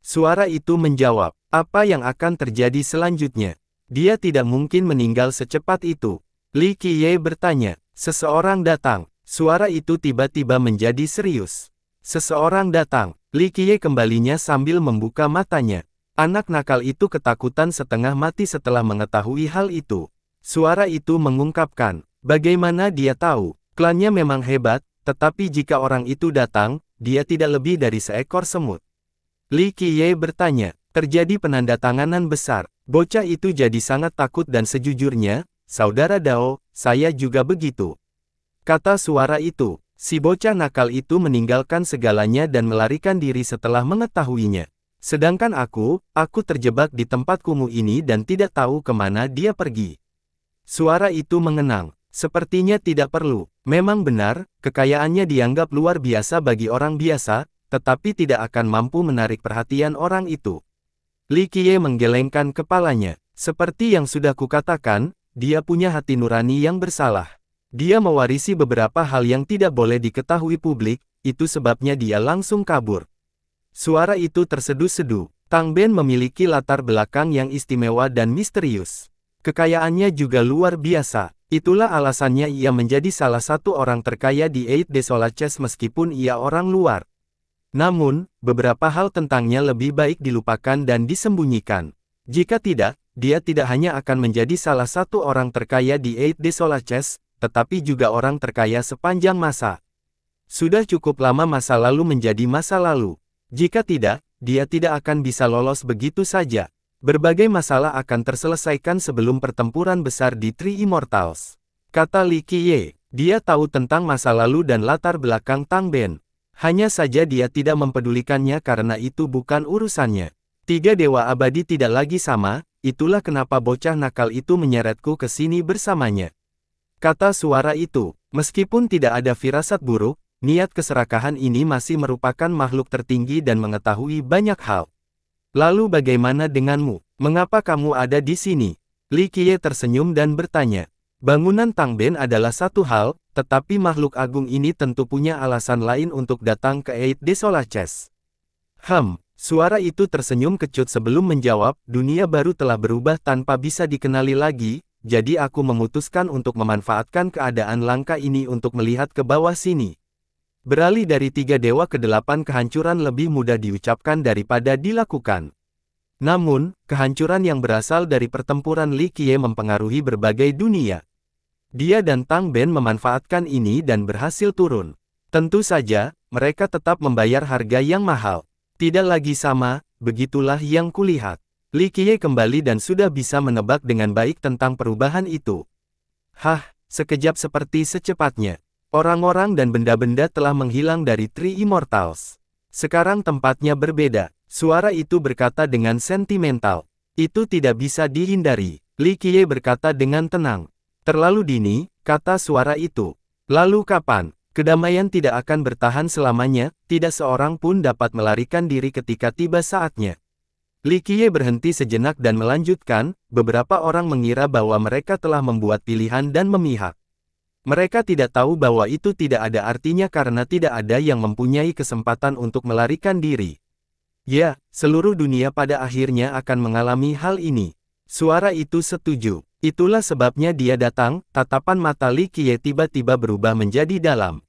Suara itu menjawab, apa yang akan terjadi selanjutnya? Dia tidak mungkin meninggal secepat itu. Li Qiye bertanya, seseorang datang. Suara itu tiba-tiba menjadi serius. Seseorang datang. Li Qiye kembalinya sambil membuka matanya. Anak nakal itu ketakutan setengah mati setelah mengetahui hal itu. Suara itu mengungkapkan, bagaimana dia tahu, klannya memang hebat, tetapi jika orang itu datang, dia tidak lebih dari seekor semut. Li Qiye bertanya, terjadi penandatanganan besar. Bocah itu jadi sangat takut dan sejujurnya, saudara Dao, saya juga begitu. Kata suara itu, si bocah nakal itu meninggalkan segalanya dan melarikan diri setelah mengetahuinya. Sedangkan aku terjebak di tempat kumuh ini dan tidak tahu kemana dia pergi. Suara itu mengenang, sepertinya tidak perlu. Memang benar, kekayaannya dianggap luar biasa bagi orang biasa, tetapi tidak akan mampu menarik perhatian orang itu. Li Qiye menggelengkan kepalanya. Seperti yang sudah kukatakan, dia punya hati nurani yang bersalah. Dia mewarisi beberapa hal yang tidak boleh diketahui publik, itu sebabnya dia langsung kabur. Suara itu terseduh-seduh. Tang Ben memiliki latar belakang yang istimewa dan misterius. Kekayaannya juga luar biasa. Itulah alasannya ia menjadi salah satu orang terkaya di Eight Desolaces meskipun ia orang luar. Namun, beberapa hal tentangnya lebih baik dilupakan dan disembunyikan. Jika tidak, dia tidak hanya akan menjadi salah satu orang terkaya di Eight Desolaces, tetapi juga orang terkaya sepanjang masa. Sudah cukup lama masa lalu menjadi masa lalu. Jika tidak, dia tidak akan bisa lolos begitu saja. Berbagai masalah akan terselesaikan sebelum pertempuran besar di Three Immortals. Kata Li Qiye, dia tahu tentang masa lalu dan latar belakang Tang Ben. Hanya saja dia tidak mempedulikannya karena itu bukan urusannya. Tiga dewa abadi tidak lagi sama, itulah kenapa bocah nakal itu menyeretku ke sini bersamanya. Kata suara itu, meskipun tidak ada firasat buruk, niat keserakahan ini masih merupakan makhluk tertinggi dan mengetahui banyak hal. Lalu bagaimana denganmu? Mengapa kamu ada di sini? Li Qiye tersenyum dan bertanya. Bangunan Tang Ben adalah satu hal, tetapi makhluk agung ini tentu punya alasan lain untuk datang ke Eight Desolaces. Suara itu tersenyum kecut sebelum menjawab, dunia baru telah berubah tanpa bisa dikenali lagi, jadi aku memutuskan untuk memanfaatkan keadaan langka ini untuk melihat ke bawah sini. Beralih dari tiga dewa ke delapan, kehancuran lebih mudah diucapkan daripada dilakukan. Namun, kehancuran yang berasal dari pertempuran Li Qiye mempengaruhi berbagai dunia. Dia dan Tang Ben memanfaatkan ini dan berhasil turun. Tentu saja, mereka tetap membayar harga yang mahal. Tidak lagi sama, begitulah yang kulihat. Li Qiye kembali dan sudah bisa menebak dengan baik tentang perubahan itu. Sekejap seperti secepatnya. Orang-orang dan benda-benda telah menghilang dari Three Immortals. Sekarang tempatnya berbeda. Suara itu berkata dengan sentimental. Itu tidak bisa dihindari. Li Qiye berkata dengan tenang. Terlalu dini, kata suara itu. Lalu kapan? Kedamaian tidak akan bertahan selamanya, tidak seorang pun dapat melarikan diri ketika tiba saatnya. Li Qiye berhenti sejenak dan melanjutkan, beberapa orang mengira bahwa mereka telah membuat pilihan dan memihak. Mereka tidak tahu bahwa itu tidak ada artinya karena tidak ada yang mempunyai kesempatan untuk melarikan diri. Ya, seluruh dunia pada akhirnya akan mengalami hal ini. Suara itu setuju. Itulah sebabnya dia datang, tatapan mata Li Qiye tiba-tiba berubah menjadi dalam.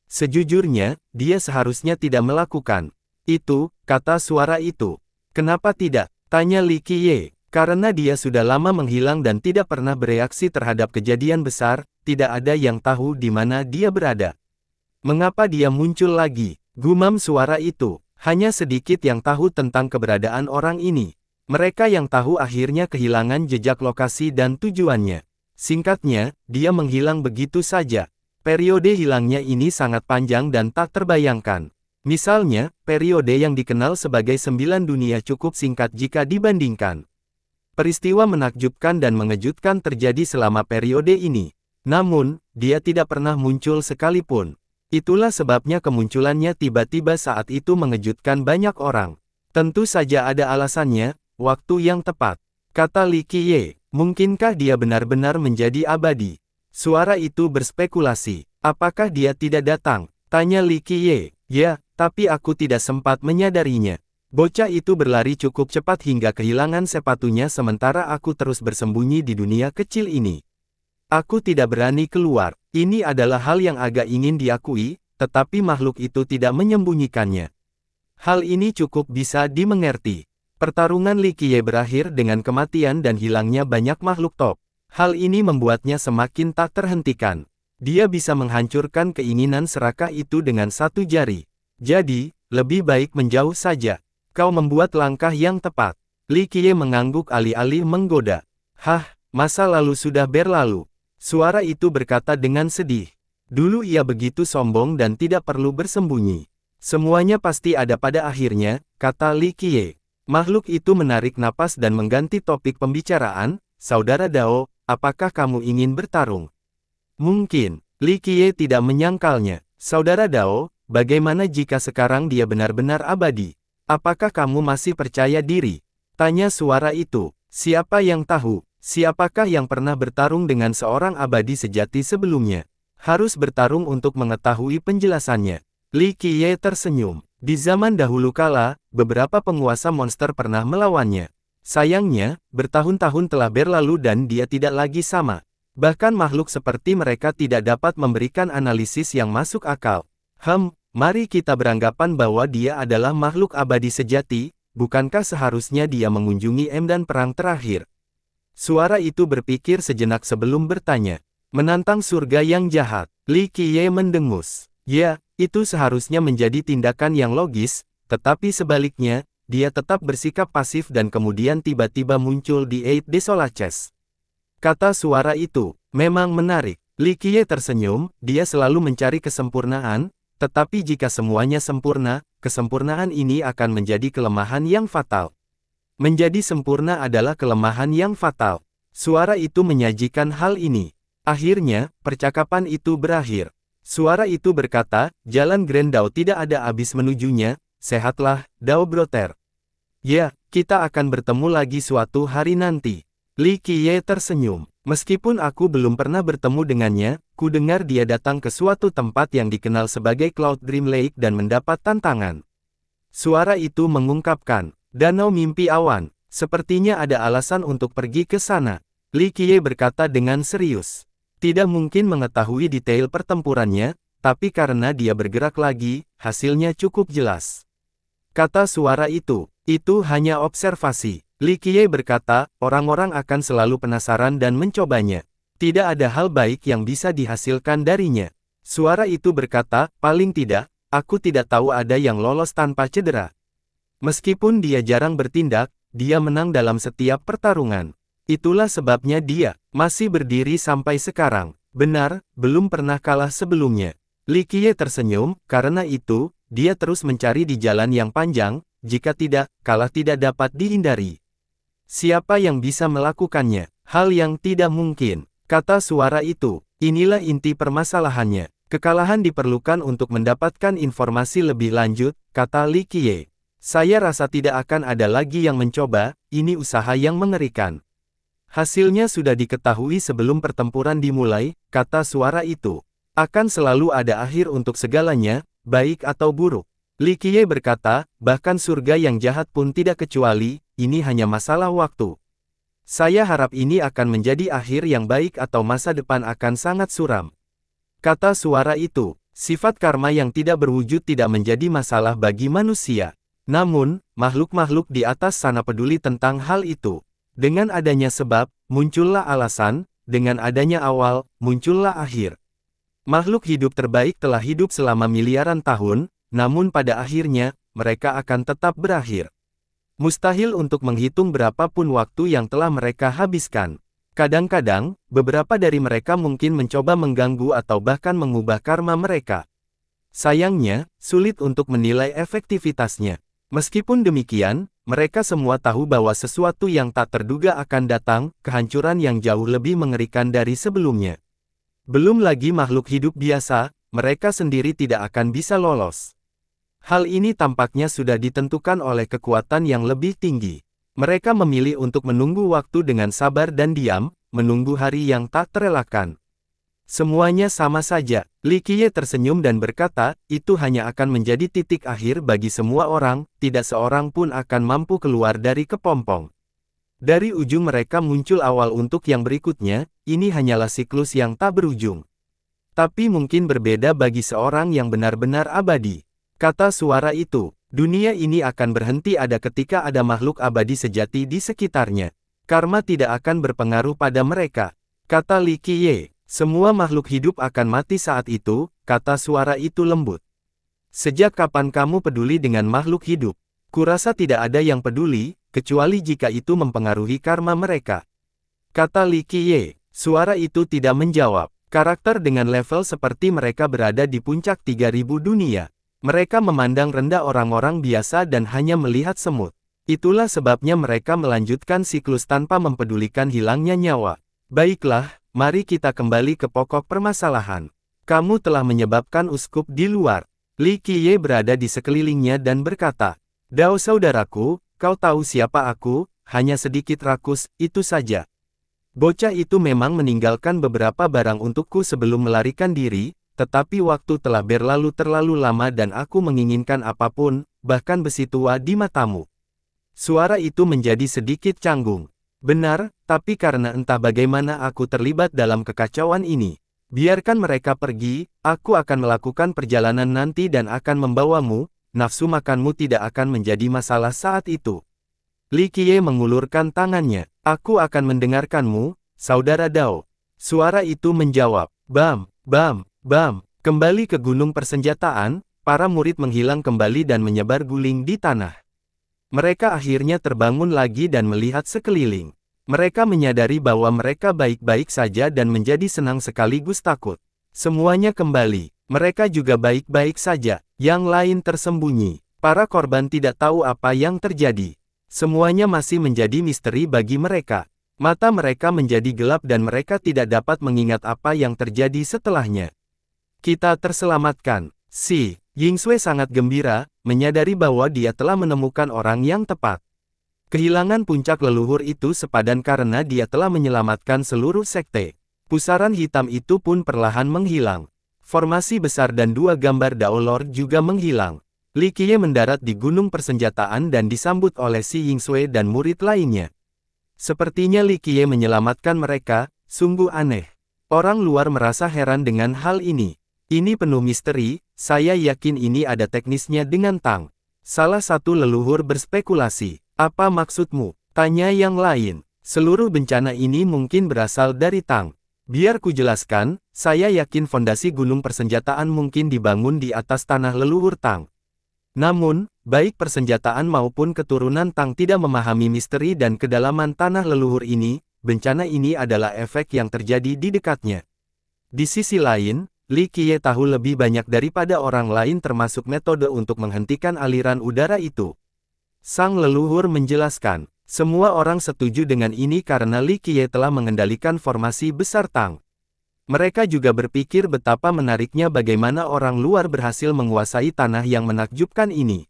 Sejujurnya, dia seharusnya tidak melakukan itu, kata suara itu. Kenapa tidak? Tanya Li Qiye. Karena dia sudah lama menghilang dan tidak pernah bereaksi terhadap kejadian besar, tidak ada yang tahu di mana dia berada. Mengapa dia muncul lagi? Gumam suara itu. Hanya sedikit yang tahu tentang keberadaan orang ini. Mereka yang tahu akhirnya kehilangan jejak lokasi dan tujuannya. Singkatnya, dia menghilang begitu saja. Periode hilangnya ini sangat panjang dan tak terbayangkan. Misalnya, periode yang dikenal sebagai 9 dunia cukup singkat jika dibandingkan. Peristiwa menakjubkan dan mengejutkan terjadi selama periode ini. Namun, dia tidak pernah muncul sekalipun. Itulah sebabnya kemunculannya tiba-tiba saat itu mengejutkan banyak orang. Tentu saja ada alasannya. Waktu yang tepat. Kata Li Qiye, mungkinkah dia benar-benar menjadi abadi? Suara itu berspekulasi. Apakah dia tidak datang? Tanya Li Qiye. Ya, tapi aku tidak sempat menyadarinya. Bocah itu berlari cukup cepat hingga kehilangan sepatunya sementara aku terus bersembunyi di dunia kecil ini. Aku tidak berani keluar. Ini adalah hal yang agak ingin diakui, tetapi makhluk itu tidak menyembunyikannya. Hal ini cukup bisa dimengerti. Pertarungan Li Qiye berakhir dengan kematian dan hilangnya banyak makhluk top. Hal ini membuatnya semakin tak terhentikan. Dia bisa menghancurkan keinginan serakah itu dengan satu jari. Jadi, lebih baik menjauh saja. Kau membuat langkah yang tepat. Li Qiye mengangguk alih-alih menggoda. Masa lalu sudah berlalu. Suara itu berkata dengan sedih. Dulu ia begitu sombong dan tidak perlu bersembunyi. Semuanya pasti ada pada akhirnya, kata Li Qiye. Makhluk itu menarik napas dan mengganti topik pembicaraan, Saudara Dao, apakah kamu ingin bertarung? Mungkin, Li Qiye tidak menyangkalnya. Saudara Dao, bagaimana jika sekarang dia benar-benar abadi? Apakah kamu masih percaya diri? Tanya suara itu. Siapa yang tahu? Siapakah yang pernah bertarung dengan seorang abadi sejati sebelumnya? Harus bertarung untuk mengetahui penjelasannya. Li Qiye tersenyum. Di zaman dahulu kala, beberapa penguasa monster pernah melawannya. Sayangnya, bertahun-tahun telah berlalu dan dia tidak lagi sama. Bahkan makhluk seperti mereka tidak dapat memberikan analisis yang masuk akal. Mari kita beranggapan bahwa dia adalah makhluk abadi sejati, bukankah seharusnya dia mengunjungi medan perang terakhir? Suara itu berpikir sejenak sebelum bertanya. Menantang surga yang jahat, Li Qiye mendengus. Ya, itu seharusnya menjadi tindakan yang logis, tetapi sebaliknya, dia tetap bersikap pasif dan kemudian tiba-tiba muncul di Eight Desolaces. Kata suara itu, memang menarik. Li Qiye tersenyum, dia selalu mencari kesempurnaan, tetapi jika semuanya sempurna, kesempurnaan ini akan menjadi kelemahan yang fatal. Menjadi sempurna adalah kelemahan yang fatal. Suara itu menyajikan hal ini. Akhirnya, percakapan itu berakhir. Suara itu berkata, jalan Grand Dao tidak ada habis menujunya, sehatlah, Dao Brother. Ya, kita akan bertemu lagi suatu hari nanti. Li Qiye tersenyum. Meskipun aku belum pernah bertemu dengannya, ku dengar dia datang ke suatu tempat yang dikenal sebagai Cloud Dream Lake dan mendapat tantangan. Suara itu mengungkapkan, Danau Mimpi Awan, sepertinya ada alasan untuk pergi ke sana. Li Qiye berkata dengan serius. Tidak mungkin mengetahui detail pertempurannya, tapi karena dia bergerak lagi, hasilnya cukup jelas. Kata suara itu hanya observasi. Li Qiye berkata, orang-orang akan selalu penasaran dan mencobanya. Tidak ada hal baik yang bisa dihasilkan darinya. Suara itu berkata, paling tidak, aku tidak tahu ada yang lolos tanpa cedera. Meskipun dia jarang bertindak, dia menang dalam setiap pertarungan. Itulah sebabnya dia masih berdiri sampai sekarang. Benar, belum pernah kalah sebelumnya. Li Qiye tersenyum, karena itu, dia terus mencari di jalan yang panjang, jika tidak, kalah tidak dapat dihindari. Siapa yang bisa melakukannya? Hal yang tidak mungkin. Kata suara itu, inilah inti permasalahannya. Kekalahan diperlukan untuk mendapatkan informasi lebih lanjut, kata Li Qiye. Saya rasa tidak akan ada lagi yang mencoba, ini usaha yang mengerikan. Hasilnya sudah diketahui sebelum pertempuran dimulai, kata suara itu. Akan selalu ada akhir untuk segalanya, baik atau buruk. Li Qiye berkata, bahkan surga yang jahat pun tidak kecuali, ini hanya masalah waktu. Saya harap ini akan menjadi akhir yang baik atau masa depan akan sangat suram. Kata suara itu, sifat karma yang tidak berwujud tidak menjadi masalah bagi manusia. Namun, makhluk-makhluk di atas sana peduli tentang hal itu. Dengan adanya sebab, muncullah alasan, dengan adanya awal, muncullah akhir. Makhluk hidup terbaik telah hidup selama miliaran tahun, namun pada akhirnya, mereka akan tetap berakhir. Mustahil untuk menghitung berapapun waktu yang telah mereka habiskan. Kadang-kadang, beberapa dari mereka mungkin mencoba mengganggu atau bahkan mengubah karma mereka. Sayangnya, sulit untuk menilai efektivitasnya. Meskipun demikian, mereka semua tahu bahwa sesuatu yang tak terduga akan datang, kehancuran yang jauh lebih mengerikan dari sebelumnya. Belum lagi makhluk hidup biasa, mereka sendiri tidak akan bisa lolos. Hal ini tampaknya sudah ditentukan oleh kekuatan yang lebih tinggi. Mereka memilih untuk menunggu waktu dengan sabar dan diam, menunggu hari yang tak terelakkan. Semuanya sama saja. Li Qiye tersenyum dan berkata, itu hanya akan menjadi titik akhir bagi semua orang, tidak seorang pun akan mampu keluar dari kepompong. Dari ujung mereka muncul awal untuk yang berikutnya, ini hanyalah siklus yang tak berujung. Tapi mungkin berbeda bagi seorang yang benar-benar abadi. Kata suara itu, dunia ini akan berhenti ada ketika ada makhluk abadi sejati di sekitarnya. Karma tidak akan berpengaruh pada mereka. Kata Li Qiye. Semua makhluk hidup akan mati saat itu, kata suara itu lembut. Sejak kapan kamu peduli dengan makhluk hidup? Kurasa tidak ada yang peduli, kecuali jika itu mempengaruhi karma mereka. Kata Li Qiye. Suara itu tidak menjawab. Karakter dengan level seperti mereka berada di puncak 3000 dunia. Mereka memandang rendah orang-orang biasa dan hanya melihat semut. Itulah sebabnya mereka melanjutkan siklus tanpa mempedulikan hilangnya nyawa. Baiklah. Mari kita kembali ke pokok permasalahan. Kamu telah menyebabkan uskup di luar. Li Qiye berada di sekelilingnya dan berkata, Dao saudaraku, kau tahu siapa aku, hanya sedikit rakus, itu saja. Bocah itu memang meninggalkan beberapa barang untukku sebelum melarikan diri, tetapi waktu telah berlalu terlalu lama dan aku menginginkan apapun, bahkan besi tua di matamu. Suara itu menjadi sedikit canggung. Benar, tapi karena entah bagaimana aku terlibat dalam kekacauan ini. Biarkan mereka pergi, aku akan melakukan perjalanan nanti dan akan membawamu, nafsu makanmu tidak akan menjadi masalah saat itu. Li Qiye mengulurkan tangannya. Aku akan mendengarkanmu, Saudara Dao. Suara itu menjawab. Bam, bam, bam. Kembali ke gunung persenjataan, para murid menghilang kembali dan menyebar guling di tanah. Mereka akhirnya terbangun lagi dan melihat sekeliling. Mereka menyadari bahwa mereka baik-baik saja dan menjadi senang sekaligus takut. Semuanya kembali. Mereka juga baik-baik saja. Yang lain tersembunyi. Para korban tidak tahu apa yang terjadi. Semuanya masih menjadi misteri bagi mereka. Mata mereka menjadi gelap dan mereka tidak dapat mengingat apa yang terjadi setelahnya. Kita terselamatkan. Si Yingsue sangat gembira, menyadari bahwa dia telah menemukan orang yang tepat. Kehilangan puncak leluhur itu sepadan karena dia telah menyelamatkan seluruh sekte. Pusaran hitam itu pun perlahan menghilang. Formasi besar dan dua gambar Dao Lord juga menghilang. Li Qiye mendarat di gunung persenjataan dan disambut oleh Si Yingsue dan murid lainnya. Sepertinya Li Qiye menyelamatkan mereka, sungguh aneh. Orang luar merasa heran dengan hal ini. Ini penuh misteri, saya yakin ini ada teknisnya dengan Tang. Salah satu leluhur berspekulasi. Apa maksudmu? Tanya yang lain. Seluruh bencana ini mungkin berasal dari Tang. Biar ku jelaskan, saya yakin fondasi gunung persenjataan mungkin dibangun di atas tanah leluhur Tang. Namun, baik persenjataan maupun keturunan Tang tidak memahami misteri dan kedalaman tanah leluhur ini, bencana ini adalah efek yang terjadi di dekatnya. Di sisi lain, Li Qiye tahu lebih banyak daripada orang lain termasuk metode untuk menghentikan aliran udara itu. Sang leluhur menjelaskan, semua orang setuju dengan ini karena Li Qiye telah mengendalikan formasi besar Tang. Mereka juga berpikir betapa menariknya bagaimana orang luar berhasil menguasai tanah yang menakjubkan ini.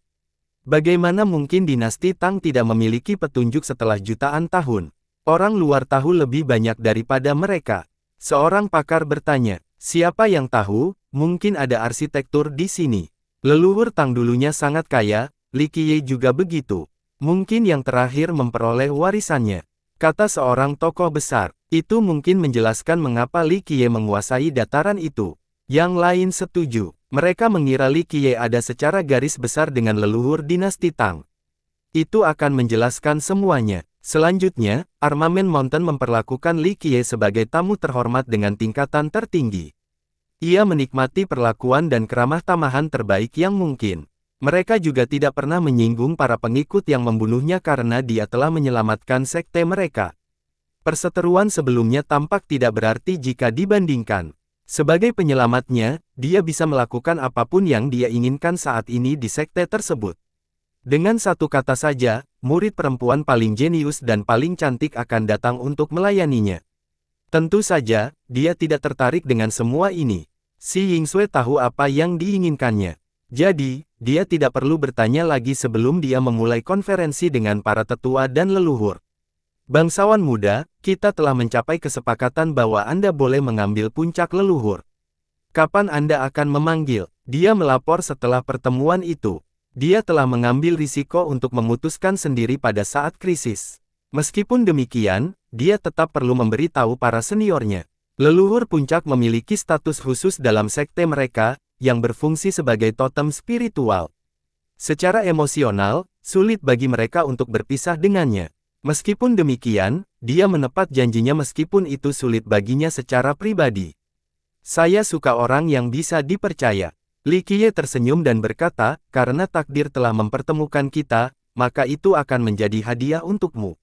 Bagaimana mungkin dinasti Tang tidak memiliki petunjuk setelah jutaan tahun? Orang luar tahu lebih banyak daripada mereka. Seorang pakar bertanya, siapa yang tahu? Mungkin ada arsitektur di sini. Leluhur Tang dulunya sangat kaya. Li Qiye juga begitu. Mungkin yang terakhir memperoleh warisannya. Kata seorang tokoh besar. Itu mungkin menjelaskan mengapa Li Qiye menguasai dataran itu. Yang lain setuju. Mereka mengira Li Qiye ada secara garis besar dengan leluhur dinasti Tang. Itu akan menjelaskan semuanya. Selanjutnya, Armament Mountain memperlakukan Li Qiye sebagai tamu terhormat dengan tingkatan tertinggi. Ia menikmati perlakuan dan keramah tamahan terbaik yang mungkin. Mereka juga tidak pernah menyinggung para pengikut yang membunuhnya karena dia telah menyelamatkan sekte mereka. Perseteruan sebelumnya tampak tidak berarti jika dibandingkan. Sebagai penyelamatnya, dia bisa melakukan apapun yang dia inginkan saat ini di sekte tersebut. Dengan satu kata saja, murid perempuan paling jenius dan paling cantik akan datang untuk melayaninya. Tentu saja, dia tidak tertarik dengan semua ini. Si Yingsue tahu apa yang diinginkannya. Jadi, dia tidak perlu bertanya lagi sebelum dia memulai konferensi dengan para tetua dan leluhur. Bangsawan muda, kita telah mencapai kesepakatan bahwa Anda boleh mengambil puncak leluhur. Kapan Anda akan memanggil? Dia melapor setelah pertemuan itu. Dia telah mengambil risiko untuk memutuskan sendiri pada saat krisis. Meskipun demikian, dia tetap perlu memberitahu para seniornya. Leluhur puncak memiliki status khusus dalam sekte mereka, yang berfungsi sebagai totem spiritual. Secara emosional, sulit bagi mereka untuk berpisah dengannya. Meskipun demikian, dia menepat janjinya meskipun itu sulit baginya secara pribadi. Saya suka orang yang bisa dipercaya. Li Qiye tersenyum dan berkata, karena takdir telah mempertemukan kita, maka itu akan menjadi hadiah untukmu.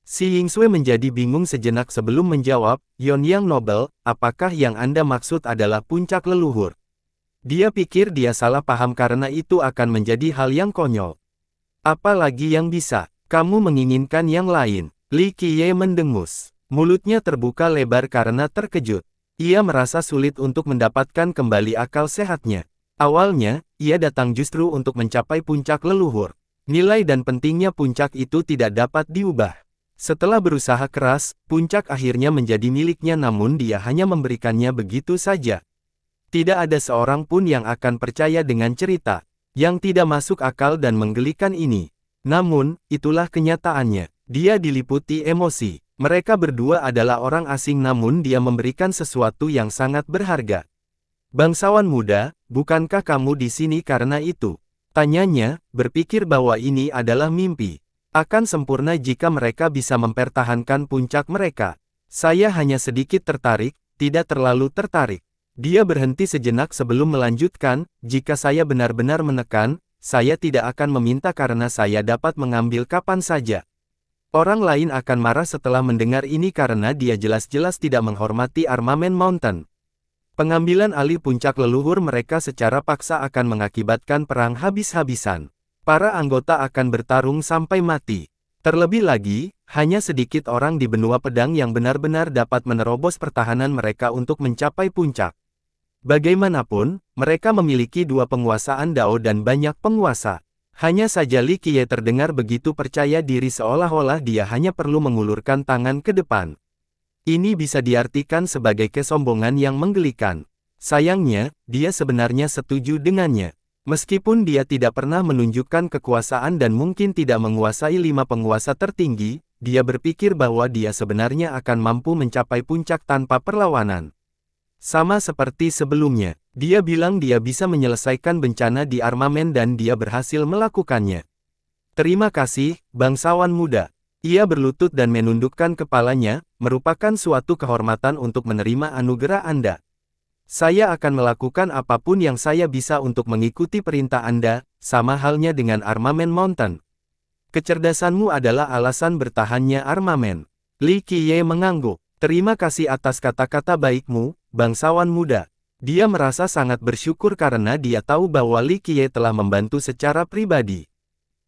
Si Yingsue menjadi bingung sejenak sebelum menjawab, Yon yang Nobel, apakah yang Anda maksud adalah puncak leluhur? Dia pikir dia salah paham karena itu akan menjadi hal yang konyol. Apalagi yang bisa, kamu menginginkan yang lain. Li Qiye mendengus. Mulutnya terbuka lebar karena terkejut. Ia merasa sulit untuk mendapatkan kembali akal sehatnya. Awalnya, ia datang justru untuk mencapai puncak leluhur. Nilai dan pentingnya puncak itu tidak dapat diubah. Setelah berusaha keras, puncak akhirnya menjadi miliknya namun dia hanya memberikannya begitu saja. Tidak ada seorang pun yang akan percaya dengan cerita yang tidak masuk akal dan menggelikan ini. Namun, itulah kenyataannya. Dia diliputi emosi. Mereka berdua adalah orang asing namun dia memberikan sesuatu yang sangat berharga. Bangsawan muda, bukankah kamu di sini karena itu? Tanyanya, berpikir bahwa ini adalah mimpi. Akan sempurna jika mereka bisa mempertahankan puncak mereka. Saya hanya sedikit tertarik, tidak terlalu tertarik. Dia berhenti sejenak sebelum melanjutkan, jika saya benar-benar menekan, saya tidak akan meminta karena saya dapat mengambil kapan saja. Orang lain akan marah setelah mendengar ini karena dia jelas-jelas tidak menghormati armamen Mountain. Pengambilan alih puncak leluhur mereka secara paksa akan mengakibatkan perang habis-habisan. Para anggota akan bertarung sampai mati. Terlebih lagi, hanya sedikit orang di benua pedang yang benar-benar dapat menerobos pertahanan mereka untuk mencapai puncak. Bagaimanapun, mereka memiliki dua penguasaan Dao dan banyak penguasa. Hanya saja Li Qiye terdengar begitu percaya diri seolah-olah dia hanya perlu mengulurkan tangan ke depan. Ini bisa diartikan sebagai kesombongan yang menggelikan. Sayangnya, dia sebenarnya setuju dengannya. Meskipun dia tidak pernah menunjukkan kekuasaan dan mungkin tidak menguasai 5 penguasa tertinggi, dia berpikir bahwa dia sebenarnya akan mampu mencapai puncak tanpa perlawanan. Sama seperti sebelumnya, dia bilang dia bisa menyelesaikan bencana di armamen dan dia berhasil melakukannya. Terima kasih, bangsawan muda. Ia berlutut dan menundukkan kepalanya, merupakan suatu kehormatan untuk menerima anugerah Anda. Saya akan melakukan apapun yang saya bisa untuk mengikuti perintah Anda, sama halnya dengan armamen Mountain. Kecerdasanmu adalah alasan bertahannya armamen. Li Qiye mengangguk. Terima kasih atas kata-kata baikmu, bangsawan muda. Dia merasa sangat bersyukur karena dia tahu bahwa Li Qiye telah membantu secara pribadi.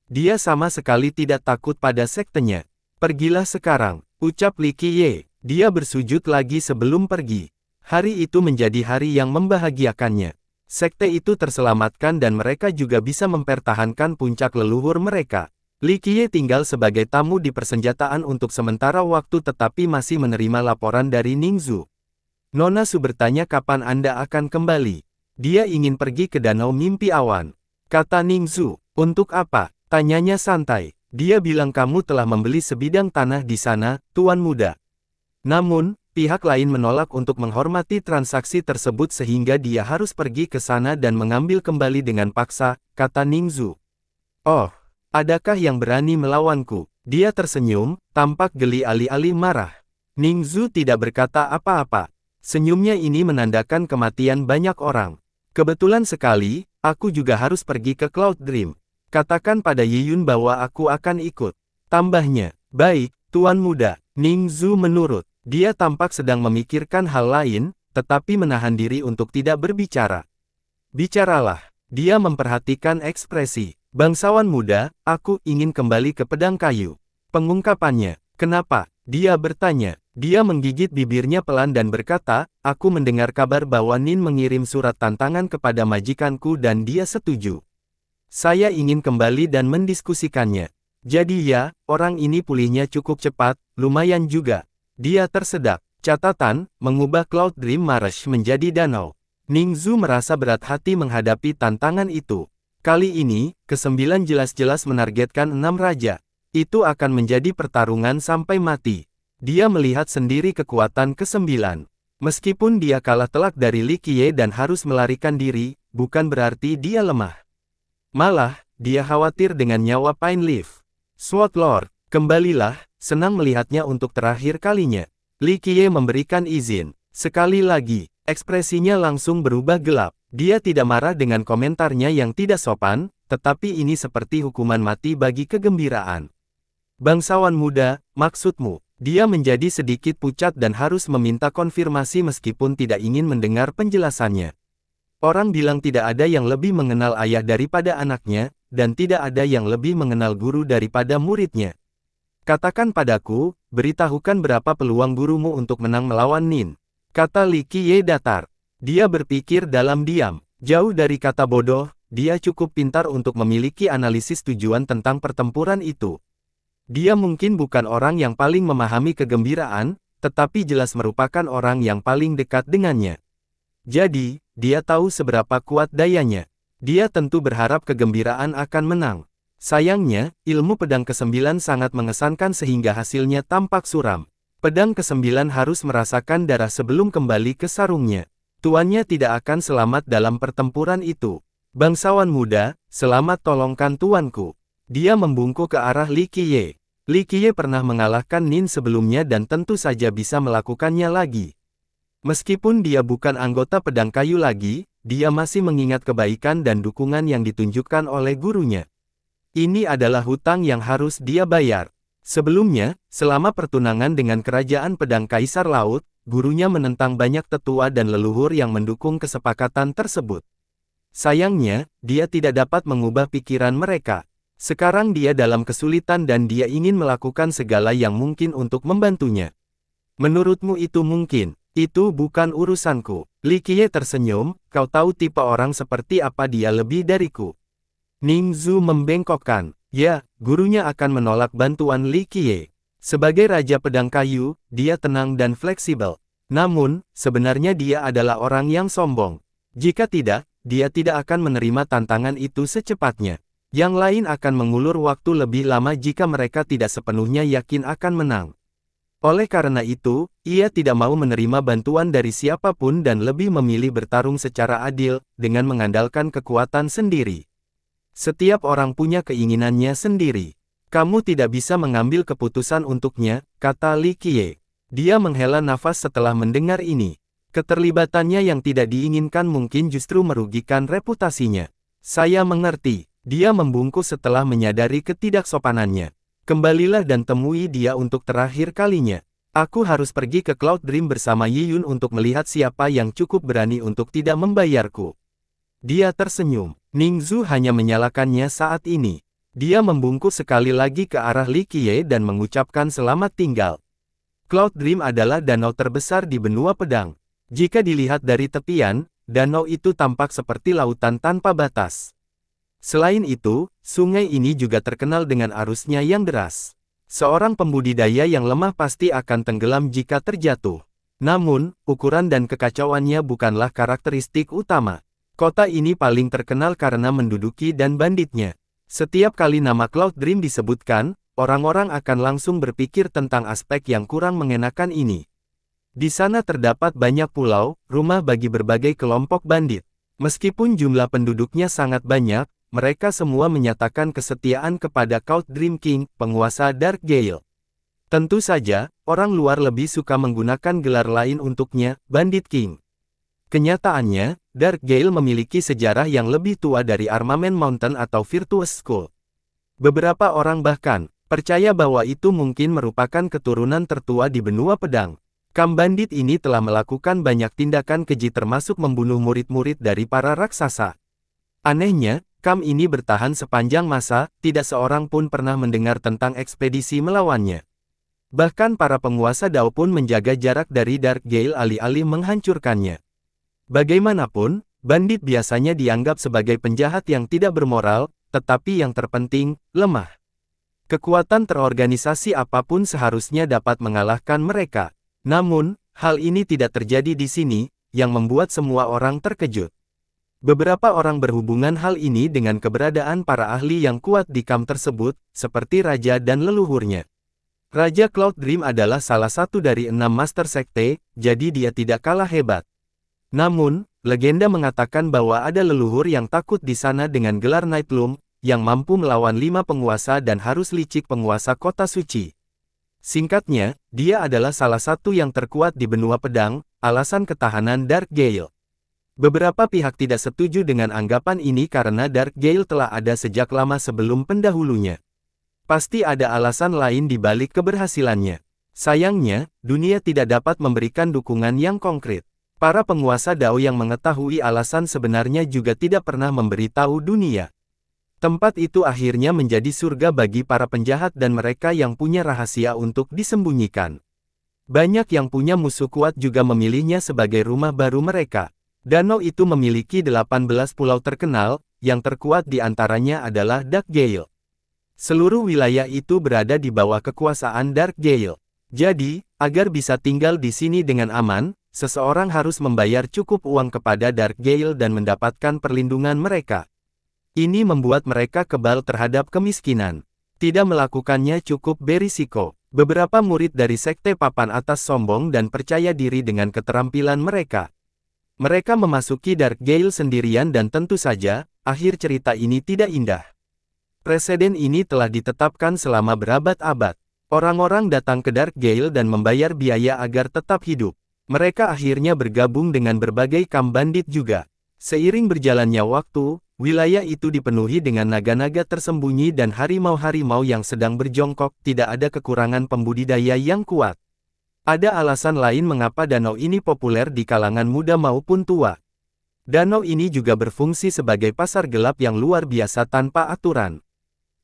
Dia sama sekali tidak takut pada sektenya. Pergilah sekarang, ucap Li Qiye. Dia bersujud lagi sebelum pergi. Hari itu menjadi hari yang membahagiakannya. Sekte itu terselamatkan dan mereka juga bisa mempertahankan puncak leluhur mereka. Li Qiye tinggal sebagai tamu di persenjataan untuk sementara waktu tetapi masih menerima laporan dari Ningzu. Nona Su bertanya kapan Anda akan kembali. Dia ingin pergi ke Danau Mimpi Awan. Kata Ningzu, untuk apa? Tanyanya santai. Dia bilang kamu telah membeli sebidang tanah di sana, Tuan Muda. Namun, pihak lain menolak untuk menghormati transaksi tersebut sehingga dia harus pergi ke sana dan mengambil kembali dengan paksa, kata Ningzu. Oh. Adakah yang berani melawanku? Dia tersenyum, tampak geli alih-alih marah. Ningzu tidak berkata apa-apa. Senyumnya ini menandakan kematian banyak orang. Kebetulan sekali, aku juga harus pergi ke Cloud Dream. Katakan pada Yiyun bahwa aku akan ikut. Tambahnya, baik, Tuan Muda. Ningzu menurut. Dia tampak sedang memikirkan hal lain, tetapi menahan diri untuk tidak berbicara. Bicaralah. Dia memperhatikan ekspresi. Bangsawan muda, aku ingin kembali ke pedang kayu. Pengungkapannya, kenapa? Dia bertanya. Dia menggigit bibirnya pelan dan berkata, aku mendengar kabar bahwa Nin mengirim surat tantangan kepada majikanku dan dia setuju. Saya ingin kembali dan mendiskusikannya. Jadi ya, orang ini pulihnya cukup cepat, lumayan juga. Dia tersedak. Catatan, mengubah Cloud Dream Marsh menjadi danau. Ningzu merasa berat hati menghadapi tantangan itu. Kali ini, ke-9 jelas-jelas menargetkan 6 raja. Itu akan menjadi pertarungan sampai mati. Dia melihat sendiri kekuatan ke-9. Meskipun dia kalah telak dari Li Qiye dan harus melarikan diri, bukan berarti dia lemah. Malah, dia khawatir dengan nyawa Pine Leaf. Sword Lord, kembalilah, senang melihatnya untuk terakhir kalinya. Li Qiye memberikan izin. Sekali lagi, ekspresinya langsung berubah gelap. Dia tidak marah dengan komentarnya yang tidak sopan, tetapi ini seperti hukuman mati bagi kegembiraan. Bangsawan muda, maksudmu? Dia menjadi sedikit pucat dan harus meminta konfirmasi meskipun tidak ingin mendengar penjelasannya. Orang bilang tidak ada yang lebih mengenal ayah daripada anaknya, dan tidak ada yang lebih mengenal guru daripada muridnya. Katakan padaku, beritahukan berapa peluang gurumu untuk menang melawan Nin. Kata Li Qiye datar. Dia berpikir dalam diam. Jauh dari kata bodoh, dia cukup pintar untuk memiliki analisis tujuan tentang pertempuran itu. Dia mungkin bukan orang yang paling memahami kegembiraan, tetapi jelas merupakan orang yang paling dekat dengannya. Jadi, dia tahu seberapa kuat dayanya. Dia tentu berharap kegembiraan akan menang. Sayangnya, ilmu pedang ke-9 sangat mengesankan sehingga hasilnya tampak suram. Pedang ke-9 harus merasakan darah sebelum kembali ke sarungnya. Tuannya tidak akan selamat dalam pertempuran itu. Bangsawan muda, selamat tolongkan tuanku. Dia membungkuk ke arah Li Qiye. Li Qiye pernah mengalahkan Nin sebelumnya dan tentu saja bisa melakukannya lagi. Meskipun dia bukan anggota pedang kayu lagi, dia masih mengingat kebaikan dan dukungan yang ditunjukkan oleh gurunya. Ini adalah hutang yang harus dia bayar. Sebelumnya, selama pertunangan dengan Kerajaan Pedang Kaisar Laut, gurunya menentang banyak tetua dan leluhur yang mendukung kesepakatan tersebut. Sayangnya, dia tidak dapat mengubah pikiran mereka. Sekarang dia dalam kesulitan dan dia ingin melakukan segala yang mungkin untuk membantunya. Menurutmu itu mungkin? Itu bukan urusanku. Li Qiye tersenyum, kau tahu tipe orang seperti apa dia lebih dariku. Ning Zhu membengkokkan. Ya, gurunya akan menolak bantuan Li Qiye. Sebagai Raja Pedang Kayu, dia tenang dan fleksibel. Namun, sebenarnya dia adalah orang yang sombong. Jika tidak, dia tidak akan menerima tantangan itu secepatnya. Yang lain akan mengulur waktu lebih lama jika mereka tidak sepenuhnya yakin akan menang. Oleh karena itu, ia tidak mau menerima bantuan dari siapapun dan lebih memilih bertarung secara adil, dengan mengandalkan kekuatan sendiri. Setiap orang punya keinginannya sendiri. Kamu tidak bisa mengambil keputusan untuknya, kata Li Qiye. Dia menghela nafas setelah mendengar ini. Keterlibatannya yang tidak diinginkan mungkin justru merugikan reputasinya. Saya mengerti. Dia membungkuk setelah menyadari ketidaksopanannya. Kembalilah dan temui dia untuk terakhir kalinya. Aku harus pergi ke Cloud Dream bersama Yi Yun untuk melihat siapa yang cukup berani untuk tidak membayarku. Dia tersenyum. Ning Zhu hanya menyalakannya saat ini. Dia membungkuk sekali lagi ke arah Li Qiye dan mengucapkan selamat tinggal. Cloud Dream adalah danau terbesar di benua pedang. Jika dilihat dari tepian, danau itu tampak seperti lautan tanpa batas. Selain itu, sungai ini juga terkenal dengan arusnya yang deras. Seorang pembudidaya yang lemah pasti akan tenggelam jika terjatuh. Namun, ukuran dan kekacauannya bukanlah karakteristik utama. Kota ini paling terkenal karena menduduki dan banditnya. Setiap kali nama Cloud Dream disebutkan, orang-orang akan langsung berpikir tentang aspek yang kurang mengenakan ini. Di sana terdapat banyak pulau, rumah bagi berbagai kelompok bandit. Meskipun jumlah penduduknya sangat banyak, mereka semua menyatakan kesetiaan kepada Cloud Dream King, penguasa Dark Gale. Tentu saja, orang luar lebih suka menggunakan gelar lain untuknya, Bandit King. Kenyataannya, Dark Gale memiliki sejarah yang lebih tua dari Armament Mountain atau Virtuous School. Beberapa orang bahkan percaya bahwa itu mungkin merupakan keturunan tertua di benua pedang. Kam bandit ini telah melakukan banyak tindakan keji termasuk membunuh murid-murid dari para raksasa. Anehnya, Kam ini bertahan sepanjang masa, tidak seorang pun pernah mendengar tentang ekspedisi melawannya. Bahkan para penguasa Dao pun menjaga jarak dari Dark Gale alih-alih menghancurkannya. Bagaimanapun, bandit biasanya dianggap sebagai penjahat yang tidak bermoral, tetapi yang terpenting, lemah. Kekuatan terorganisasi apapun seharusnya dapat mengalahkan mereka. Namun, hal ini tidak terjadi di sini, yang membuat semua orang terkejut. Beberapa orang berhubungan hal ini dengan keberadaan para ahli yang kuat di Kam tersebut, seperti Raja dan leluhurnya. Raja Cloud Dream adalah salah satu dari 6 Master Sekte, jadi dia tidak kalah hebat. Namun, legenda mengatakan bahwa ada leluhur yang takut di sana dengan gelar Nightloom, yang mampu melawan 5 penguasa dan harus licik penguasa kota suci. Singkatnya, dia adalah salah satu yang terkuat di benua pedang, alasan ketahanan Dark Gale. Beberapa pihak tidak setuju dengan anggapan ini karena Dark Gale telah ada sejak lama sebelum pendahulunya. Pasti ada alasan lain di balik keberhasilannya. Sayangnya, dunia tidak dapat memberikan dukungan yang konkret. Para penguasa Dao yang mengetahui alasan sebenarnya juga tidak pernah memberitahu dunia. Tempat itu akhirnya menjadi surga bagi para penjahat dan mereka yang punya rahasia untuk disembunyikan. Banyak yang punya musuh kuat juga memilihnya sebagai rumah baru mereka. Danau itu memiliki 18 pulau terkenal, yang terkuat di antaranya adalah Dark Gale. Seluruh wilayah itu berada di bawah kekuasaan Dark Gale. Jadi, agar bisa tinggal di sini dengan aman, seseorang harus membayar cukup uang kepada Dark Gale dan mendapatkan perlindungan mereka. Ini membuat mereka kebal terhadap kemiskinan. Tidak melakukannya cukup berisiko. Beberapa murid dari Sekte Papan Atas sombong dan percaya diri dengan keterampilan mereka. Mereka memasuki Dark Gale sendirian dan tentu saja, akhir cerita ini tidak indah. Preseden ini telah ditetapkan selama berabad-abad. Orang-orang datang ke Dark Gale dan membayar biaya agar tetap hidup. Mereka akhirnya bergabung dengan berbagai kaum bandit juga. Seiring berjalannya waktu, wilayah itu dipenuhi dengan naga-naga tersembunyi dan harimau-harimau yang sedang berjongkok. Tidak ada kekurangan pembudidaya yang kuat. Ada alasan lain mengapa danau ini populer di kalangan muda maupun tua. Danau ini juga berfungsi sebagai pasar gelap yang luar biasa tanpa aturan.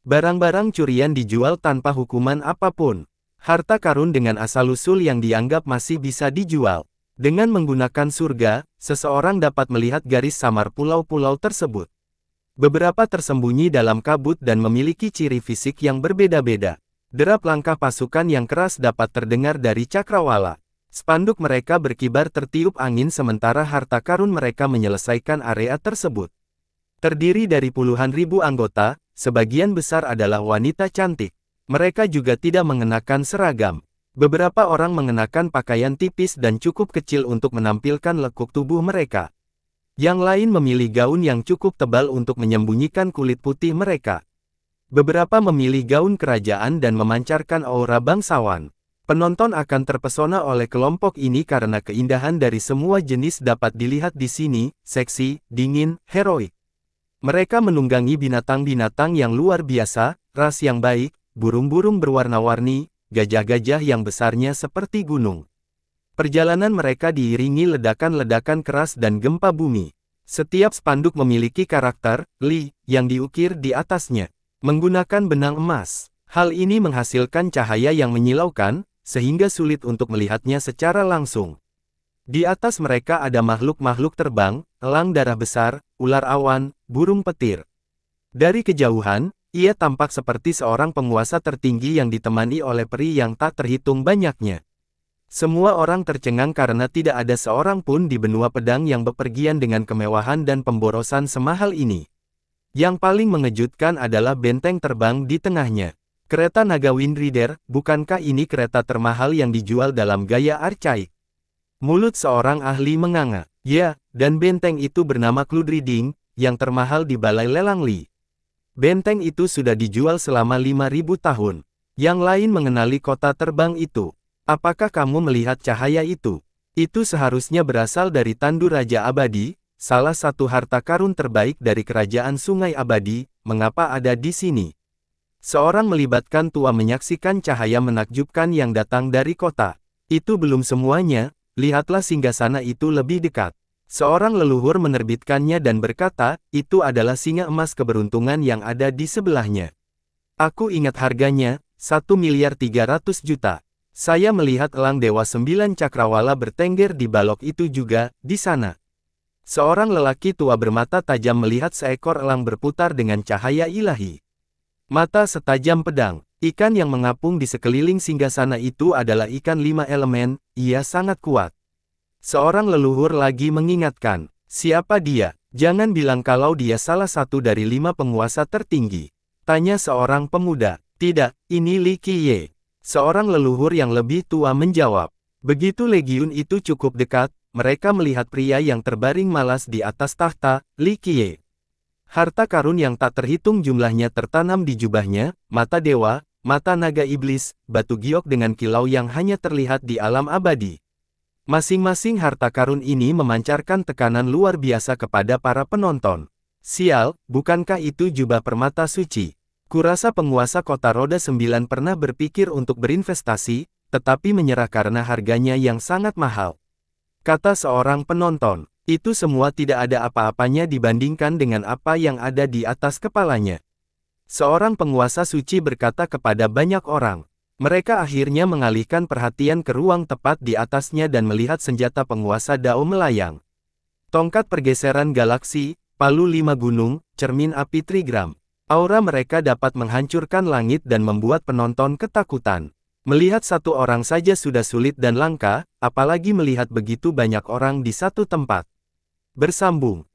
Barang-barang curian dijual tanpa hukuman apapun. Harta karun dengan asal-usul yang dianggap masih bisa dijual. Dengan menggunakan surga, seseorang dapat melihat garis samar pulau-pulau tersebut. Beberapa tersembunyi dalam kabut dan memiliki ciri fisik yang berbeda-beda. Derap langkah pasukan yang keras dapat terdengar dari cakrawala. Spanduk mereka berkibar tertiup angin sementara harta karun mereka menyelesaikan area tersebut. Terdiri dari puluhan ribu anggota, sebagian besar adalah wanita cantik. Mereka juga tidak mengenakan seragam. Beberapa orang mengenakan pakaian tipis dan cukup kecil untuk menampilkan lekuk tubuh mereka. Yang lain memilih gaun yang cukup tebal untuk menyembunyikan kulit putih mereka. Beberapa memilih gaun kerajaan dan memancarkan aura bangsawan. Penonton akan terpesona oleh kelompok ini karena keindahan dari semua jenis dapat dilihat di sini, seksi, dingin, heroik. Mereka menunggangi binatang-binatang yang luar biasa, ras yang baik, burung-burung berwarna-warni, gajah-gajah yang besarnya seperti gunung. Perjalanan mereka diiringi ledakan-ledakan keras dan gempa bumi. Setiap spanduk memiliki karakter, Li, yang diukir di atasnya. Menggunakan benang emas. Hal ini menghasilkan cahaya yang menyilaukan, sehingga sulit untuk melihatnya secara langsung. Di atas mereka ada makhluk-makhluk terbang, elang darah besar, ular awan, burung petir. Dari kejauhan, ia tampak seperti seorang penguasa tertinggi yang ditemani oleh peri yang tak terhitung banyaknya. Semua orang tercengang karena tidak ada seorang pun di benua pedang yang bepergian dengan kemewahan dan pemborosan semahal ini. Yang paling mengejutkan adalah benteng terbang di tengahnya. Kereta naga Wind Rider, bukankah ini kereta termahal yang dijual dalam gaya archaik? Mulut seorang ahli menganga. Ya, dan benteng itu bernama Cloud Reading, yang termahal di balai lelang Li. Benteng itu sudah dijual selama 5.000 tahun. Yang lain mengenali kota terbang itu. Apakah kamu melihat cahaya itu? Itu seharusnya berasal dari Tandu Raja Abadi, salah satu harta karun terbaik dari kerajaan Sungai Abadi. Mengapa ada di sini? Seorang melibatkan tua menyaksikan cahaya menakjubkan yang datang dari kota. Itu belum semuanya, lihatlah singgasana itu lebih dekat. Seorang leluhur menerbitkannya dan berkata, itu adalah singa emas keberuntungan yang ada di sebelahnya. Aku ingat harganya, 1.300.000.000. Saya melihat elang Dewa 9 Cakrawala bertengger di balok itu juga, di sana. Seorang lelaki tua bermata tajam melihat seekor elang berputar dengan cahaya ilahi. Mata setajam pedang. Ikan yang mengapung di sekeliling singgasana itu adalah ikan 5 elemen, ia sangat kuat. Seorang leluhur lagi mengingatkan, siapa dia? Jangan bilang kalau dia salah satu dari 5 penguasa tertinggi. Tanya seorang pemuda. Tidak, ini Li Qiye. Seorang leluhur yang lebih tua menjawab. Begitu legiun itu cukup dekat, mereka melihat pria yang terbaring malas di atas tahta, Li Qiye. Harta karun yang tak terhitung jumlahnya tertanam di jubahnya, mata dewa, mata naga iblis, batu giok dengan kilau yang hanya terlihat di alam abadi. Masing-masing harta karun ini memancarkan tekanan luar biasa kepada para penonton. Sial, bukankah itu jubah permata suci? Kurasa penguasa kota roda 9 pernah berpikir untuk berinvestasi, tetapi menyerah karena harganya yang sangat mahal. Kata seorang penonton, itu semua tidak ada apa-apanya dibandingkan dengan apa yang ada di atas kepalanya. Seorang penguasa suci berkata kepada banyak orang. Mereka akhirnya mengalihkan perhatian ke ruang tepat di atasnya dan melihat senjata penguasa Dao melayang. Tongkat pergeseran galaksi, palu 5 gunung, cermin api trigram. Aura mereka dapat menghancurkan langit dan membuat penonton ketakutan. Melihat satu orang saja sudah sulit dan langka, apalagi melihat begitu banyak orang di satu tempat. Bersambung.